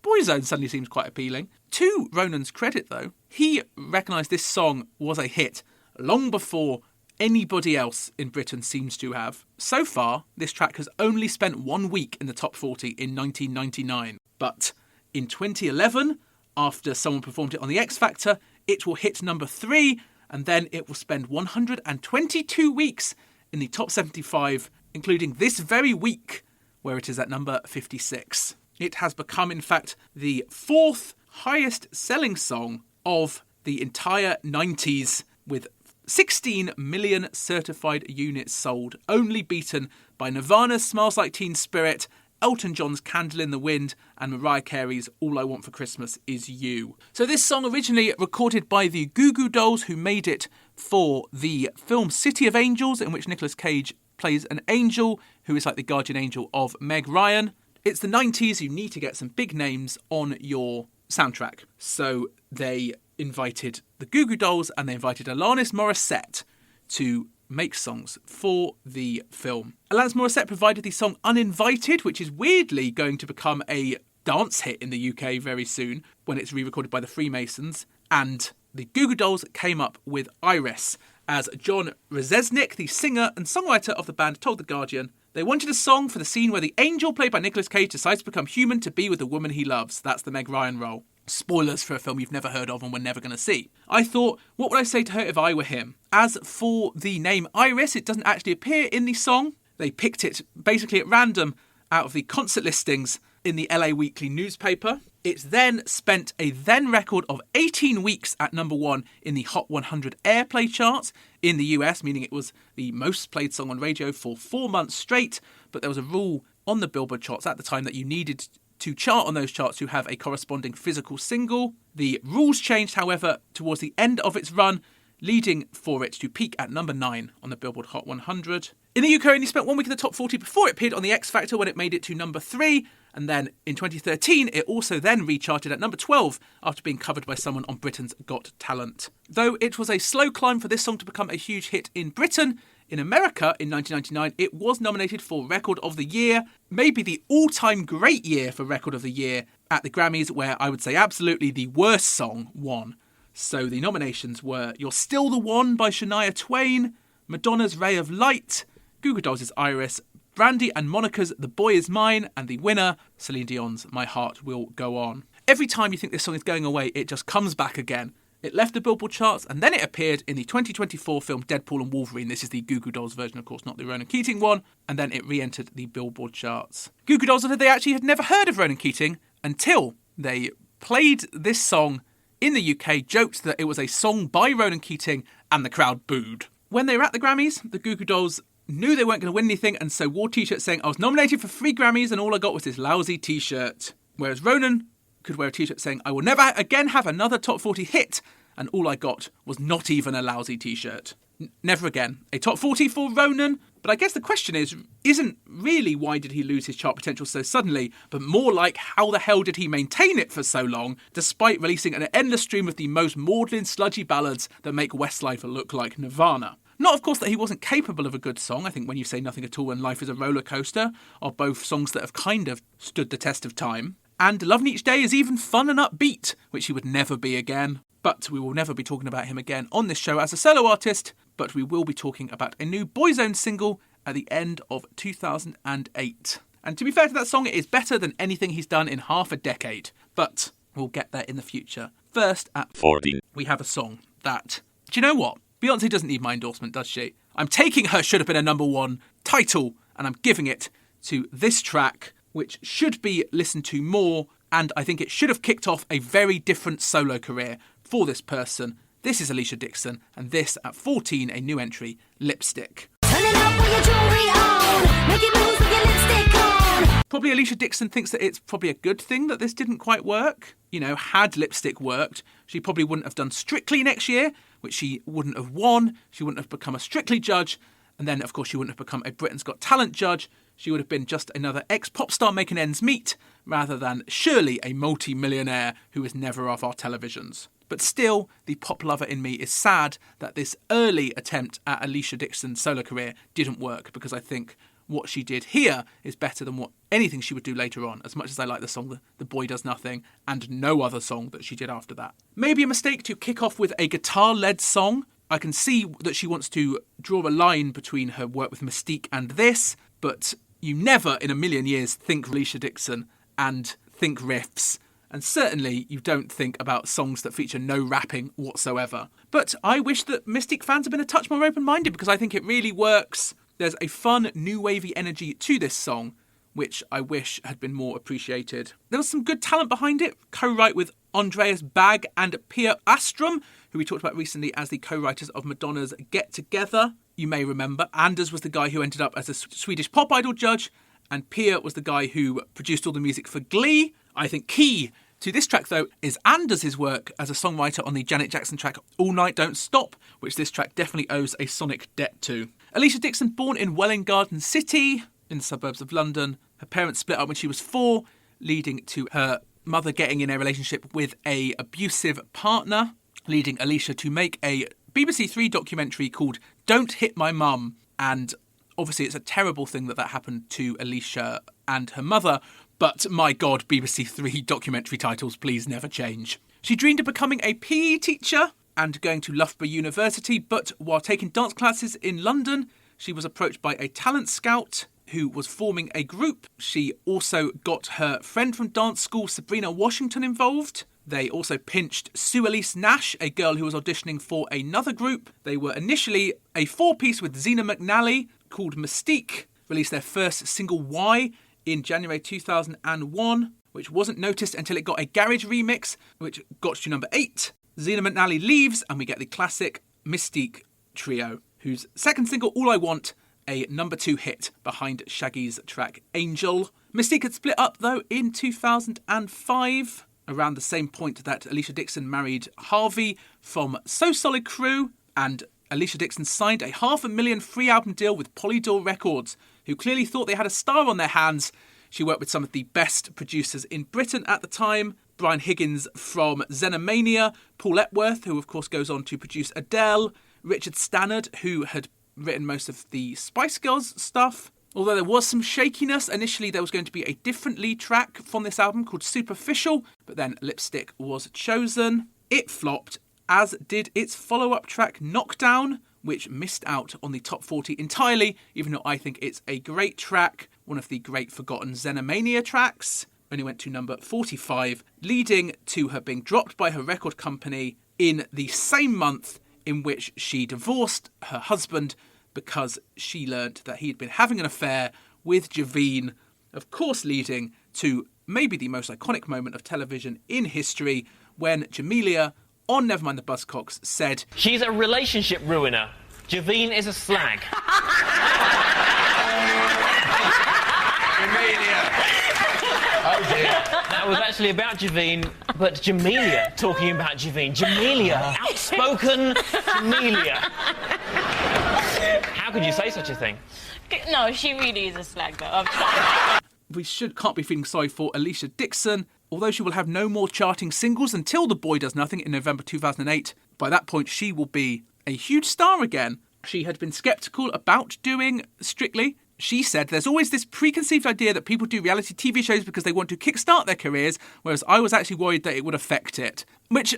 Boyzone suddenly seems quite appealing. To Ronan's credit, though, he recognised this song was a hit long before anybody else in Britain seems to have. So far, this track has only spent 1 week in the top 40 in 1999. But in 2011, after someone performed it on The X Factor, it will hit number 3, and then it will spend 122 weeks in the top 75, including this very week, where it is at number 56. It has become, in fact, the 4th highest selling song of the entire 90s, with 16 million certified units sold, only beaten by Nirvana's Smells Like Teen Spirit, Elton John's Candle in the Wind, and Mariah Carey's All I Want for Christmas Is You. So this song originally recorded by the Goo Goo Dolls, who made it for the film City of Angels, in which Nicolas Cage plays an angel who is like the guardian angel of Meg Ryan. It's the 90s, you need to get some big names on your soundtrack. So they invited the Goo Goo Dolls and they invited Alanis Morissette to make songs for the film. Alanis Morissette provided the song Uninvited, which is weirdly going to become a dance hit in the UK very soon when it's re-recorded by the Freemasons. And the Goo Goo Dolls came up with Iris, as John Rzeznik, the singer and songwriter of the band, told The Guardian. They wanted a song for the scene where the angel played by Nicolas Cage decides to become human to be with the woman he loves. That's the Meg Ryan role. Spoilers for a film you've never heard of and we're never going to see. I thought, what would I say to her if I were him? As for the name Iris, it doesn't actually appear in the song. They picked it basically at random out of the concert listings in the LA Weekly newspaper. It's then spent a then record of 18 weeks at number 1 in the Hot 100 airplay charts in the US, meaning it was the most played song on radio for 4 months straight. But there was a rule on the Billboard charts at the time that you needed to chart on those charts to have a corresponding physical single. The rules changed, however, towards the end of its run, leading for it to peak at number 9 on the Billboard Hot 100. In the UK, it only spent 1 week in the top 40 before it appeared on The X Factor when it made it to number 3. And then in 2013, it also then recharted at number 12 after being covered by someone on Britain's Got Talent. Though it was a slow climb for this song to become a huge hit in Britain, in America in 1999, it was nominated for Record of the Year, maybe the all-time great year for Record of the Year at the Grammys, where I would say absolutely the worst song won. So the nominations were You're Still the One by Shania Twain, Madonna's Ray of Light, Goo Goo Dolls' Iris, Brandy and Monica's The Boy Is Mine, and the winner, Celine Dion's My Heart Will Go On. Every time you think this song is going away, it just comes back again. It left the Billboard charts, and then it appeared in the 2024 film Deadpool and Wolverine. This is the Goo Goo Dolls version, of course, not the Ronan Keating one. And then it re-entered the Billboard charts. Goo Goo Dolls said they actually had never heard of Ronan Keating until they played this song in the UK, joked that it was a song by Ronan Keating, and the crowd booed. When they were at the Grammys, the Goo Goo Dolls knew they weren't going to win anything, and so wore t-shirts saying, I was nominated for 3 Grammys and all I got was this lousy t-shirt. Whereas Ronan could wear a t-shirt saying, I will never again have another top 40 hit, and all I got was not even a lousy t-shirt. Never again. A top 40 for Ronan. But I guess the question isn't really why did he lose his chart potential so suddenly, but more like how the hell did he maintain it for so long, despite releasing an endless stream of the most maudlin, sludgy ballads that make Westlife look like Nirvana. Not, of course, that he wasn't capable of a good song. I think When You Say Nothing at All and Life is a Roller Coaster are both songs that have kind of stood the test of time. And Lovin' Each Day is even fun and upbeat, which he would never be again. But we will never be talking about him again on this show as a solo artist, but we will be talking about a new Boyzone single at the end of 2008. And to be fair to that song, it is better than anything he's done in half a decade. But we'll get there in the future. First, at 14, we have a song that... Do you know what? Beyoncé doesn't need my endorsement, does she? I'm taking her should have been a number one title, and I'm giving it to this track, which should be listened to more, and I think it should have kicked off a very different solo career for this person. This is Alesha Dixon, and this, at 14, a new entry, Lipstick. Turn it up with your jewelry on. Make it moves with your lipstick on. Probably Alesha Dixon thinks that it's probably a good thing that this didn't quite work. You know, had Lipstick worked, she probably wouldn't have done Strictly next year, which she wouldn't have won. She wouldn't have become a Strictly judge. And then, of course, she wouldn't have become a Britain's Got Talent judge. She would have been just another ex-pop star making ends meet, rather than surely a multi-millionaire who is never off our televisions. But still, the pop lover in me is sad that this early attempt at Alesha Dixon's solo career didn't work, because I think what she did here is better than what anything she would do later on, as much as I like the song The Boy Does Nothing and no other song that she did after that. Maybe a mistake to kick off with a guitar-led song. I can see that she wants to draw a line between her work with Mystique and this, but you never in a million years think Alesha Dixon and think riffs. And certainly you don't think about songs that feature no rapping whatsoever. But I wish that Mystique fans had been a touch more open-minded, because I think it really works. There's a fun, new wavy energy to this song, which I wish had been more appreciated. There was some good talent behind it. Co-write with Andreas Bagg and Pia Astrum, who we talked about recently as the co-writers of Madonna's Get Together. You may remember, Anders was the guy who ended up as a Swedish pop idol judge, and Pia was the guy who produced all the music for Glee. I think key to this track, though, is Anders' work as a songwriter on the Janet Jackson track All Night Don't Stop, which this track definitely owes a sonic debt to. Alesha Dixon, born in Welwyn Garden City, in the suburbs of London. Her parents split up when she was 4, leading to her mother getting in a relationship with an abusive partner, leading Alesha to make a BBC 3 documentary called Don't Hit My Mum. And obviously it's a terrible thing that happened to Alesha and her mother, but my God, BBC 3 documentary titles, please never change. She dreamed of becoming a PE teacher and going to Loughborough University, but while taking dance classes in London, she was approached by a talent scout who was forming a group. She also got her friend from dance school, Sabrina Washington, involved. They also pinched Sue Elise Nash, a girl who was auditioning for another group. They were initially a 4-piece with Zena McNally called Mystique, released their first single Y in January 2001, which wasn't noticed until it got a garage remix, which got to number 8. Zena McNally leaves, and we get the classic Mystique trio, whose second single, All I Want, a number 2 hit behind Shaggy's track Angel. Mystique had split up, though, in 2005, around the same point that Alesha Dixon married Harvey from So Solid Crew, and Alesha Dixon signed a $500,000 free album deal with Polydor Records, who clearly thought they had a star on their hands. She worked with some of the best producers in Britain at the time. Brian Higgins from Xenomania, Paul Epworth, who of course goes on to produce Adele, Richard Stannard, who had written most of the Spice Girls stuff. Although there was some shakiness, initially there was going to be a different lead track from this album called Superficial, but then Lipstick was chosen. It flopped, as did its follow-up track Knockdown, which missed out on the top 40 entirely, even though I think it's a great track, one of the great forgotten Xenomania tracks. Only went to number 45, leading to her being dropped by her record company in the same month in which she divorced her husband because she learnt that he had been having an affair with Javine, of course leading to maybe the most iconic moment of television in history when Jamelia, on Nevermind the Buzzcocks, said, "She's a relationship ruiner. Javine is a slag." Jamelia. Oh dear. That was actually about Javine But Jamelia talking about Javine. Jamelia, outspoken Jamelia. How could you say such a thing? No, she really is a slag though. We can't be feeling sorry for Alesha Dixon, although she will have no more charting singles until The Boy Does Nothing in November 2008. By that point, she will be a huge star again. She had been sceptical about doing Strictly. She said there's always this preconceived idea that people do reality TV shows because they want to kickstart their careers, whereas I was actually worried that it would affect it. Which,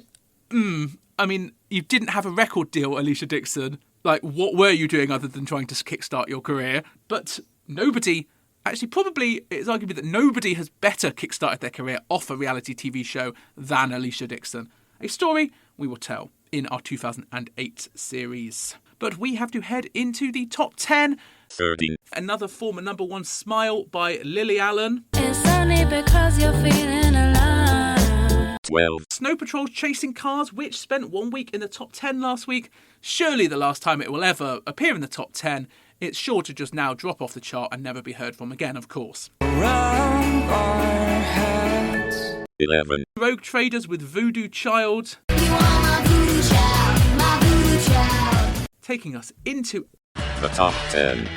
I mean, you didn't have a record deal, Alesha Dixon. Like, what were you doing other than trying to kickstart your career? But nobody, actually probably, it's arguable that nobody has better kickstarted their career off a reality TV show than Alesha Dixon. A story we will tell in our 2008 series. But we have to head into the top 10. 13. Another former number one, Smile by Lily Allen. It's only because you're feeling alive. 12. Snow Patrol's Chasing Cars, which spent 1 week in the top 10 last week. Surely the last time it will ever appear in the top 10. It's sure to just now drop off the chart and never be heard from again, of course. 11. Rogue Traders with Voodoo Child. You are my voodoo child, my voodoo child. Taking us into The top 10.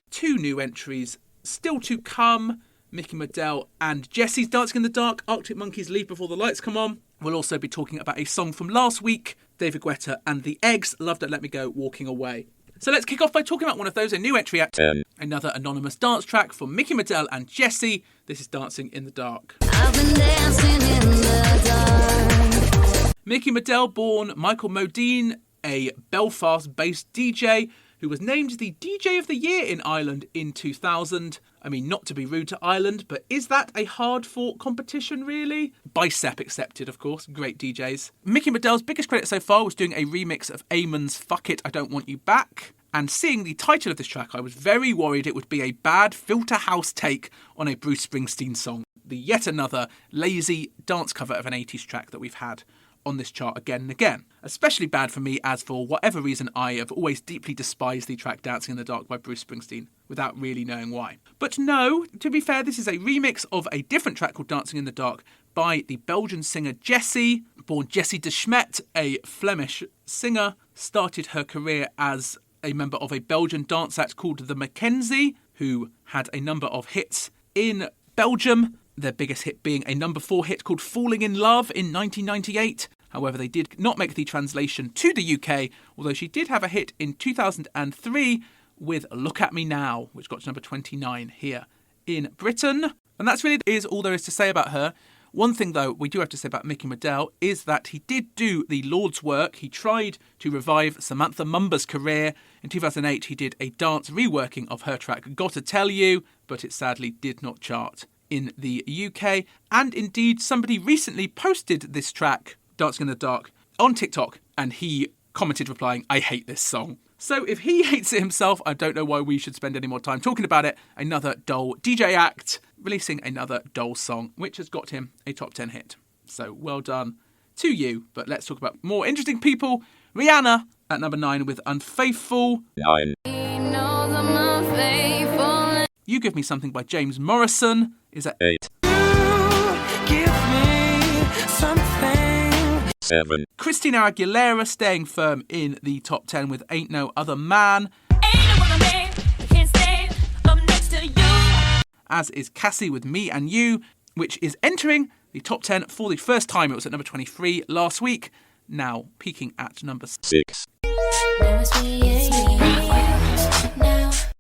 2 new entries still to come. Mickey Modell and Jessie's Dancing in the Dark. Arctic Monkeys' Leave Before the Lights Come On. We'll also be talking about a song from last week. David Guetta and the Eggs. Love Don't Let Me Go, Walking Away. So let's kick off by talking about one of those, a new entry at 10. Another anonymous dance track from Mickey Modell and Jessie. This is Dancing in the Dark. I've been dancing in the dark. Mickey Modell, born Michael Modine, a Belfast-based DJ who was named the DJ of the Year in Ireland in 2000. I mean, not to be rude to Ireland, but is that a hard-fought competition, really? Bicep accepted, of course. Great DJs. Mickey Modell's biggest credit so far was doing a remix of Eamon's Fuck It, I Don't Want You Back. And seeing the title of this track, I was very worried it would be a bad filter house take on a Bruce Springsteen song. The yet another lazy dance cover of an 80s track that we've had on this chart again and again. Especially bad for me, as for whatever reason I have always deeply despised the track Dancing in the Dark by Bruce Springsteen, without really knowing why. But no, to be fair, this is a remix of a different track called Dancing in the Dark by the Belgian singer Jessie, born Jessie de Smet, a Flemish singer, started her career as a member of a Belgian dance act called The Mackenzie, who had a number of hits in Belgium, their biggest hit being a number 4 hit called Falling in Love in 1998. However, they did not make the translation to the UK, although she did have a hit in 2003 with Look At Me Now, which got to number 29 here in Britain. And that's really is all there is to say about her. One thing, though, we do have to say about Mickey Modell is that he did do the Lord's work. He tried to revive Samantha Mumba's career. In 2008, he did a dance reworking of her track Gotta Tell You, but it sadly did not chart in the UK. And indeed, somebody recently posted this track, Dancing in the Dark, on TikTok, and he commented replying, I hate this song. So if he hates it himself, I don't know why we should spend any more time talking about it. Another Doll DJ act releasing another Doll song, which has got him a top 10 hit. So well done to you. But let's talk about more interesting people. Rihanna at number 9 with Unfaithful. 9. He knows I'm unfaithful. You Give Me Something by James Morrison is at 8. Give me something. 7. Christina Aguilera staying firm in the top 10 with Ain't No Other Man. Ain't no other man can stand up next to you. As is Cassie with Me and You, which is entering the top 10 for the first time. It was at number 23 last week, now peaking at number 6.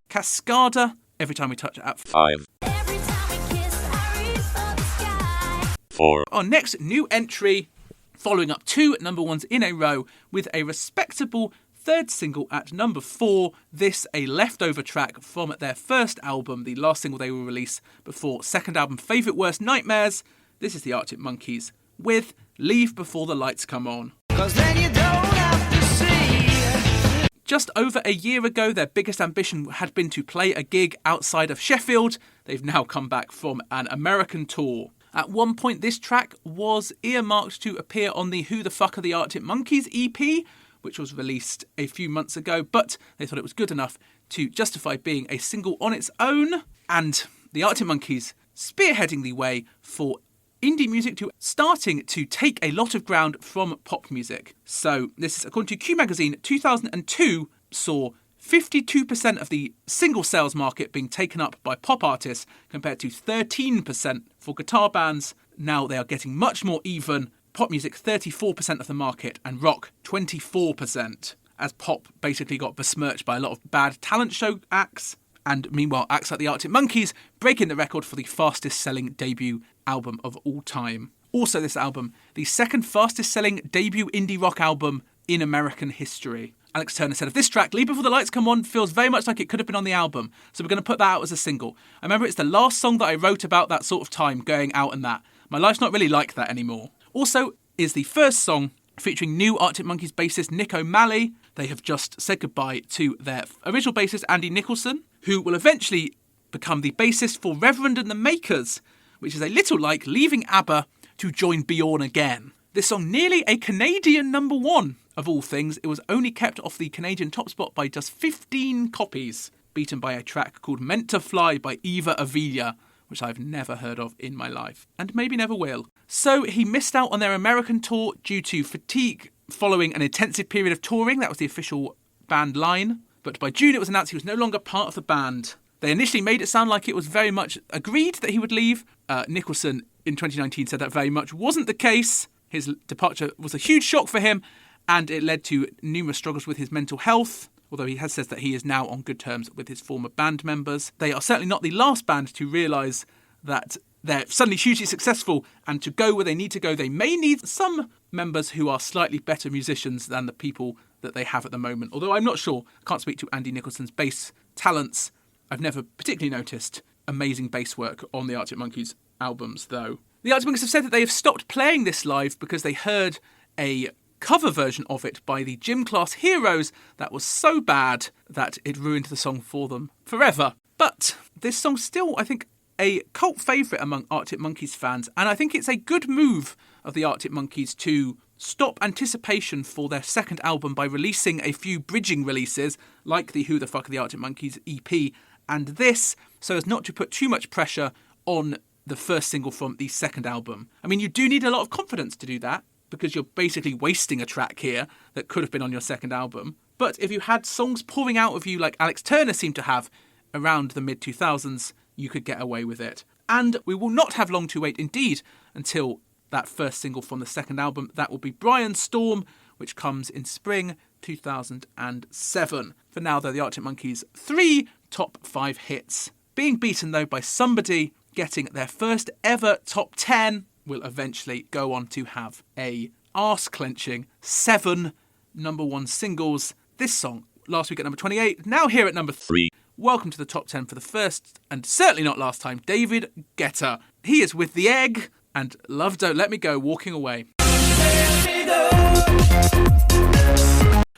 Cascada, Every Time We Touch at 5. Every time we kiss, I reach for the sky. 4. Our next new entry, following up 2 number ones in a row with a respectable third single at number 4. This a leftover track from their first album, the last single they will release before second album Favourite Worst Nightmares. This is the Arctic Monkeys with Leave Before the Lights Come On. 'Cause then you don't have to see. Just over a year ago, their biggest ambition had been to play a gig outside of Sheffield. They've now come back from an American tour. At one point, this track was earmarked to appear on the Who the Fuck Are the Arctic Monkeys EP, which was released a few months ago, but they thought it was good enough to justify being a single on its own. And the Arctic Monkeys spearheading the way for indie music to starting to take a lot of ground from pop music. So this is according to Q Magazine, 2002 saw 52% of the single sales market being taken up by pop artists compared to 13% for guitar bands. Now they are getting much more even. Pop music 34% of the market and rock 24%, as pop basically got besmirched by a lot of bad talent show acts. And meanwhile, acts like the Arctic Monkeys breaking the record for the fastest selling debut album of all time. Also this album, the second fastest selling debut indie rock album in American history. Alex Turner said of this track, Leave Before the Lights Come On feels very much like it could have been on the album, so we're going to put that out as a single. I remember it's the last song that I wrote about that sort of time, going out and that. My life's not really like that anymore. Also is the first song featuring new Arctic Monkeys bassist Nick O'Malley. They have just said goodbye to their original bassist Andy Nicholson, who will eventually become the bassist for Reverend and the Makers, which is a little like leaving ABBA to join Bjorn again. This song nearly a Canadian number one. Of all things, it was only kept off the Canadian top spot by just 15 copies, beaten by a track called Meant to Fly by Eva Avila, which I've never heard of in my life, and maybe never will. So he missed out on their American tour due to fatigue following an intensive period of touring. That was the official band line. But by June it was announced he was no longer part of the band. They initially made it sound like it was very much agreed that he would leave. Nicholson in 2019 said that very much wasn't the case. His departure was a huge shock for him, and it led to numerous struggles with his mental health, although he has said that he is now on good terms with his former band members. They are certainly not the last band to realise that they're suddenly hugely successful, and to go where they need to go, they may need some members who are slightly better musicians than the people that they have at the moment. Although I'm not sure, I can't speak to Andy Nicholson's bass talents. I've never particularly noticed amazing bass work on the Arctic Monkeys albums, though. The Arctic Monkeys have said that they have stopped playing this live because they heard a cover version of it by the Gym Class Heroes that was so bad that it ruined the song for them forever. But this song's still, I think, a cult favourite among Arctic Monkeys fans, and I think it's a good move of the Arctic Monkeys to stop anticipation for their second album by releasing a few bridging releases, like the Who the Fuck Are the Arctic Monkeys EP, and this, so as not to put too much pressure on the first single from the second album. I mean, you do need a lot of confidence to do that, because you're basically wasting a track here that could have been on your second album. But if you had songs pouring out of you like Alex Turner seemed to have around the mid-2000s, you could get away with it. And we will not have long to wait indeed until that first single from the second album. That will be Brian Storm, which comes in spring 2007. For now, though, the Arctic Monkeys' 3 top 5 hits. Being beaten, though, by somebody getting their first ever top 10 will eventually go on to have a arse-clenching 7 number 1 singles. This song, last week at number 28, now here at number 3. Welcome to the top 10 for the first, and certainly not last time, David Guetta. He is with The Egg and Love Don't Let Me Go, Walking Away.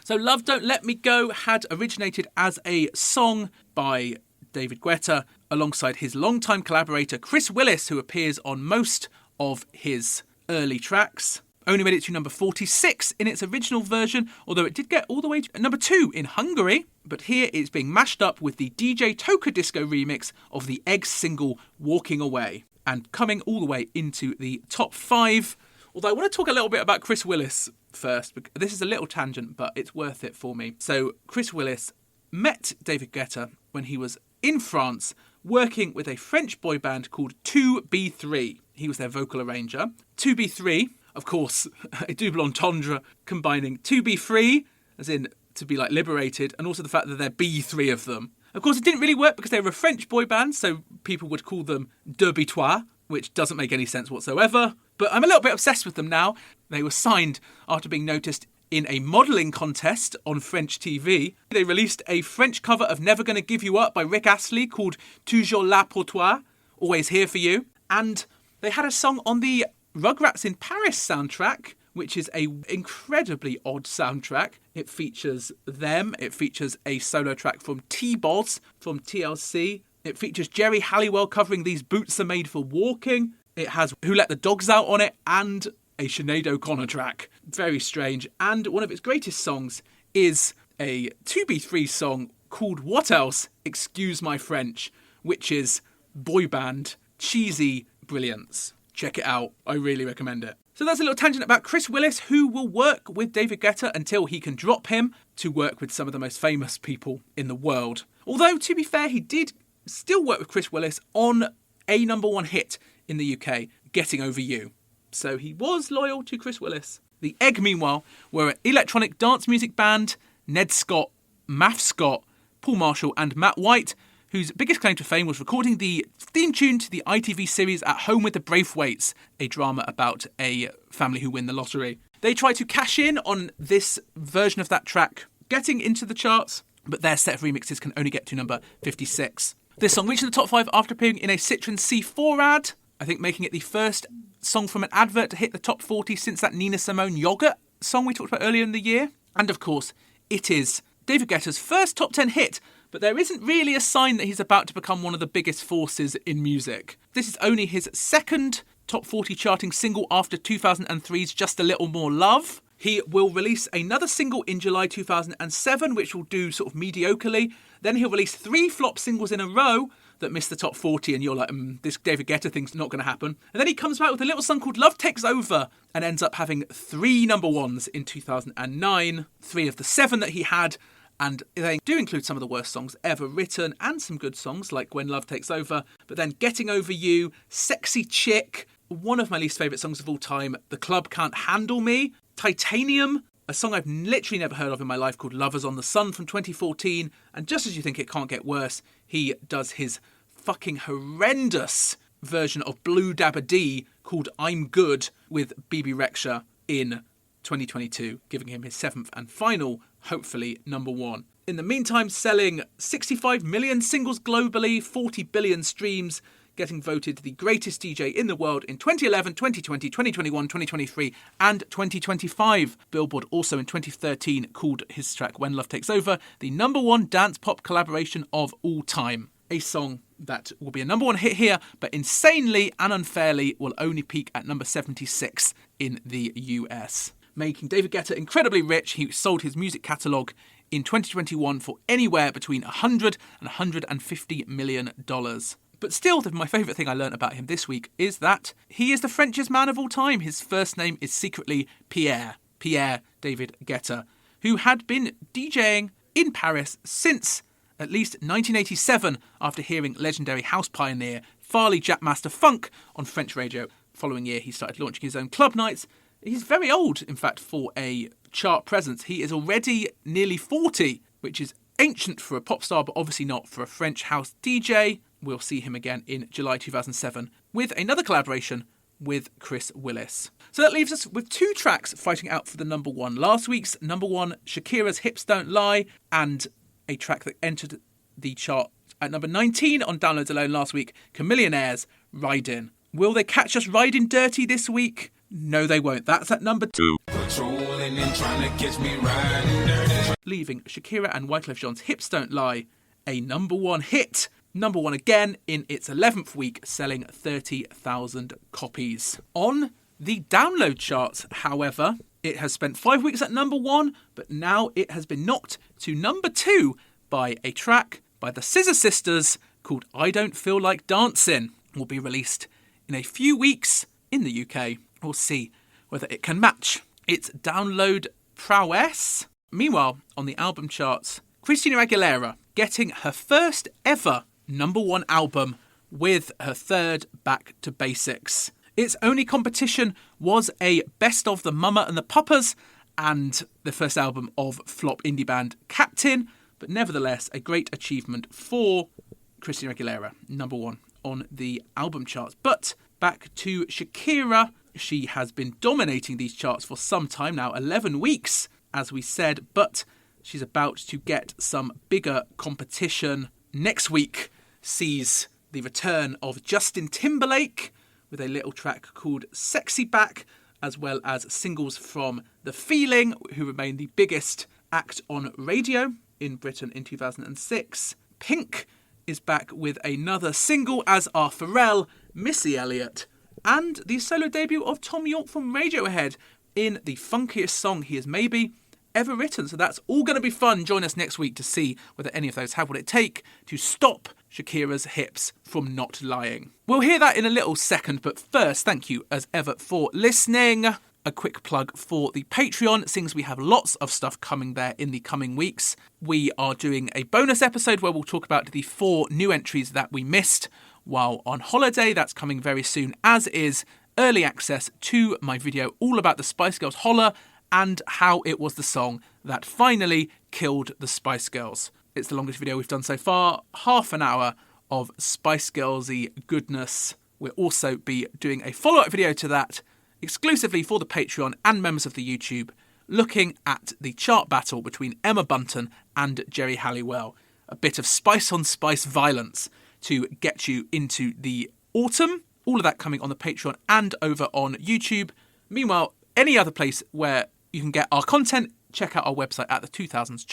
So Love Don't Let Me Go had originated as a song by David Guetta alongside his longtime collaborator Chris Willis, who appears on most of his early tracks. Only made it to number 46 in its original version, although it did get all the way to number 2 in Hungary. But here it's being mashed up with the DJ Toka Disco remix of the Egg single Walking Away, and coming all the way into the top 5. Although I want to talk a little bit about Chris Willis first. This is a little tangent, but it's worth it for me. So Chris Willis met David Guetta when he was in France working with a French boy band called 2B3. He was their vocal arranger. 2B3, of course, a double entendre combining to be free, as in to be like liberated, and also the fact that there be 3 of them. Of course, it didn't really work because they were a French boy band, so people would call them Deux Bitois, which doesn't make any sense whatsoever. But I'm a little bit obsessed with them now. They were signed after being noticed in a modelling contest on French TV. They released a French cover of Never Gonna Give You Up by Rick Astley called Toujours là pour toi, Always Here For You. And they had a song on the Rugrats in Paris soundtrack, which is a incredibly odd soundtrack. It features them. It features a solo track from T-Boz from TLC. It features Jerry Halliwell covering These Boots Are Made For Walking. It has Who Let the Dogs Out on it, and a Sinead O'Connor track. Very strange. And one of its greatest songs is a 2B3 song called What Else? Excuse My French, which is boy band cheesy brilliance. check it out. I really recommend it. So that's a little tangent about Chris Willis, who will work with David Guetta until he can drop him to work with some of the most famous people in the world. Although, to be fair, he did still work with Chris Willis on a number one hit in the UK, Getting Over You. So he was loyal to Chris Willis. The Egg, meanwhile, were an electronic dance music band, Ned Scott, Math Scott, Paul Marshall and Matt White, whose biggest claim to fame was recording the theme tune to the ITV series At Home with the Braithwaites, a drama about a family who win the lottery. They try to cash in on this version of that track, getting into the charts, but their set of remixes can only get to number 56. This song reached the top 5 after appearing in a Citroen C4 ad, I think making it the first song from an advert to hit the top 40 since that Nina Simone Yogurt song we talked about earlier in the year. And of course, it is David Guetta's first top 10 hit, but there isn't really a sign that he's about to become one of the biggest forces in music. This is only his second top 40 charting single after 2003's Just a Little More Love. He will release another single in July 2007, which will do sort of mediocrely. Then he'll release 3 flop singles in a row that miss the top 40, and you're like, this David Guetta thing's not going to happen. And then he comes back with a little song called Love Takes Over and ends up having 3 number ones in 2009, 3 of the 7 that he had. And they do include some of the worst songs ever written and some good songs like When Love Takes Over. But then Getting Over You, Sexy Chick, one of my least favourite songs of all time, The Club Can't Handle Me, Titanium, a song I've literally never heard of in my life called Lovers on the Sun from 2014. And just as you think it can't get worse, he does his fucking horrendous version of Blue Dabba Dee called I'm Good with BB Rexha in 2022, giving him his 7th and final, hopefully, number 1. In the meantime, selling 65 million singles globally, 40 billion streams, getting voted the greatest DJ in the world in 2011, 2020, 2021, 2023 and 2025. Billboard also in 2013 called his track When Love Takes Over the number 1 dance pop collaboration of all time. A song that will be a number 1 hit here, but insanely and unfairly will only peak at number 76 in the US. Making David Guetta incredibly rich, he sold his music catalogue in 2021 for anywhere between $100 and $150 million. But still, my favourite thing I learned about him this week is that he is the Frenchest man of all time. His first name is secretly Pierre David Guetta, who had been DJing in Paris since at least 1987 after hearing legendary house pioneer Farley Jackmaster Funk on French radio. Following year, he started launching his own club nights. He's very old, in fact, for a chart presence. He is already nearly 40, which is ancient for a pop star, but obviously not for a French house DJ. We'll see him again in July 2007 with another collaboration with Chris Willis. So that leaves us with 2 tracks fighting out for the number 1. Last week's number 1, Shakira's Hips Don't Lie, and a track that entered the chart at number 19 on downloads alone last week, Chamillionaire's Ridin'. Will they catch us riding dirty this week? No, they won't. That's at number 2. Patrolling and trying to catch me riding dirty. Leaving Shakira and Wyclef Jean's Hips Don't Lie a number 1 hit. Number 1 again in its 11th week, selling 30,000 copies. On the download charts, however, it has spent 5 weeks at number 1, but now it has been knocked to number 2 by a track by the Scissor Sisters called I Don't Feel Like Dancing. It will be released in a few weeks in the UK. We'll see whether it can match its download prowess. Meanwhile, on the album charts, Christina Aguilera getting her first ever number 1 album with her 3rd Back to Basics. Its only competition was a Best of the Mama and the Papas and the first album of flop indie band Captain, but nevertheless a great achievement for Christina Aguilera, number 1 on the album charts. But back to Shakira. She has been dominating these charts for some time now, 11 weeks, as we said, but she's about to get some bigger competition. Next week sees the return of Justin Timberlake with a little track called Sexy Back, as well as singles from The Feeling, who remain the biggest act on radio in Britain in 2006. Pink is back with another single, as are Pharrell, Missy Elliott, and the solo debut of Tom York from Radiohead in the funkiest song he has maybe ever written. So that's all going to be fun. Join us next week to see whether any of those have what it take to stop Shakira's hips from not lying. We'll hear that in a little second, but first, thank you as ever for listening. A quick plug for the Patreon, since we have lots of stuff coming there in the coming weeks. We are doing a bonus episode where we'll talk about the 4 new entries that we missed while on holiday. That's coming very soon, as is early access to my video all about the Spice Girls Holler and how it was the song that finally killed the Spice Girls. It's the longest video we've done so far, half an hour of Spice Girls-y goodness. We'll also be doing a follow-up video to that, exclusively for the Patreon and members of the YouTube, looking at the chart battle between Emma Bunton and Jerry Halliwell. A bit of spice on spice violence to get you into the autumn. All of that coming on the Patreon and over on YouTube. Meanwhile, any other place where you can get our content, check out our website at the 2000s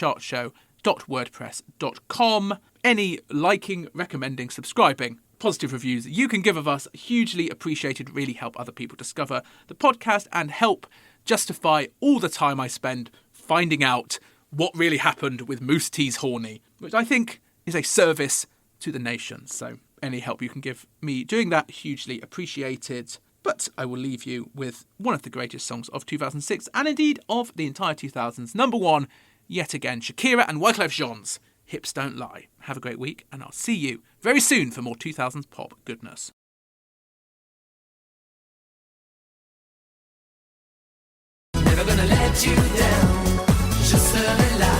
chartshow.wordpress.com. Any liking, recommending, subscribing, positive reviews you can give of us, hugely appreciated, really help other people discover the podcast and help justify all the time I spend finding out what really happened with Moose T's Horny, which I think is a service to the nation. So any help you can give me doing that, hugely appreciated. But I will leave you with one of the greatest songs of 2006 and indeed of the entire 2000s. Number 1, yet again, Shakira and Wyclef Jean's Hips Don't Lie. Have a great week, and I'll see you very soon for more 2000s pop goodness. Never gonna let you down, just a little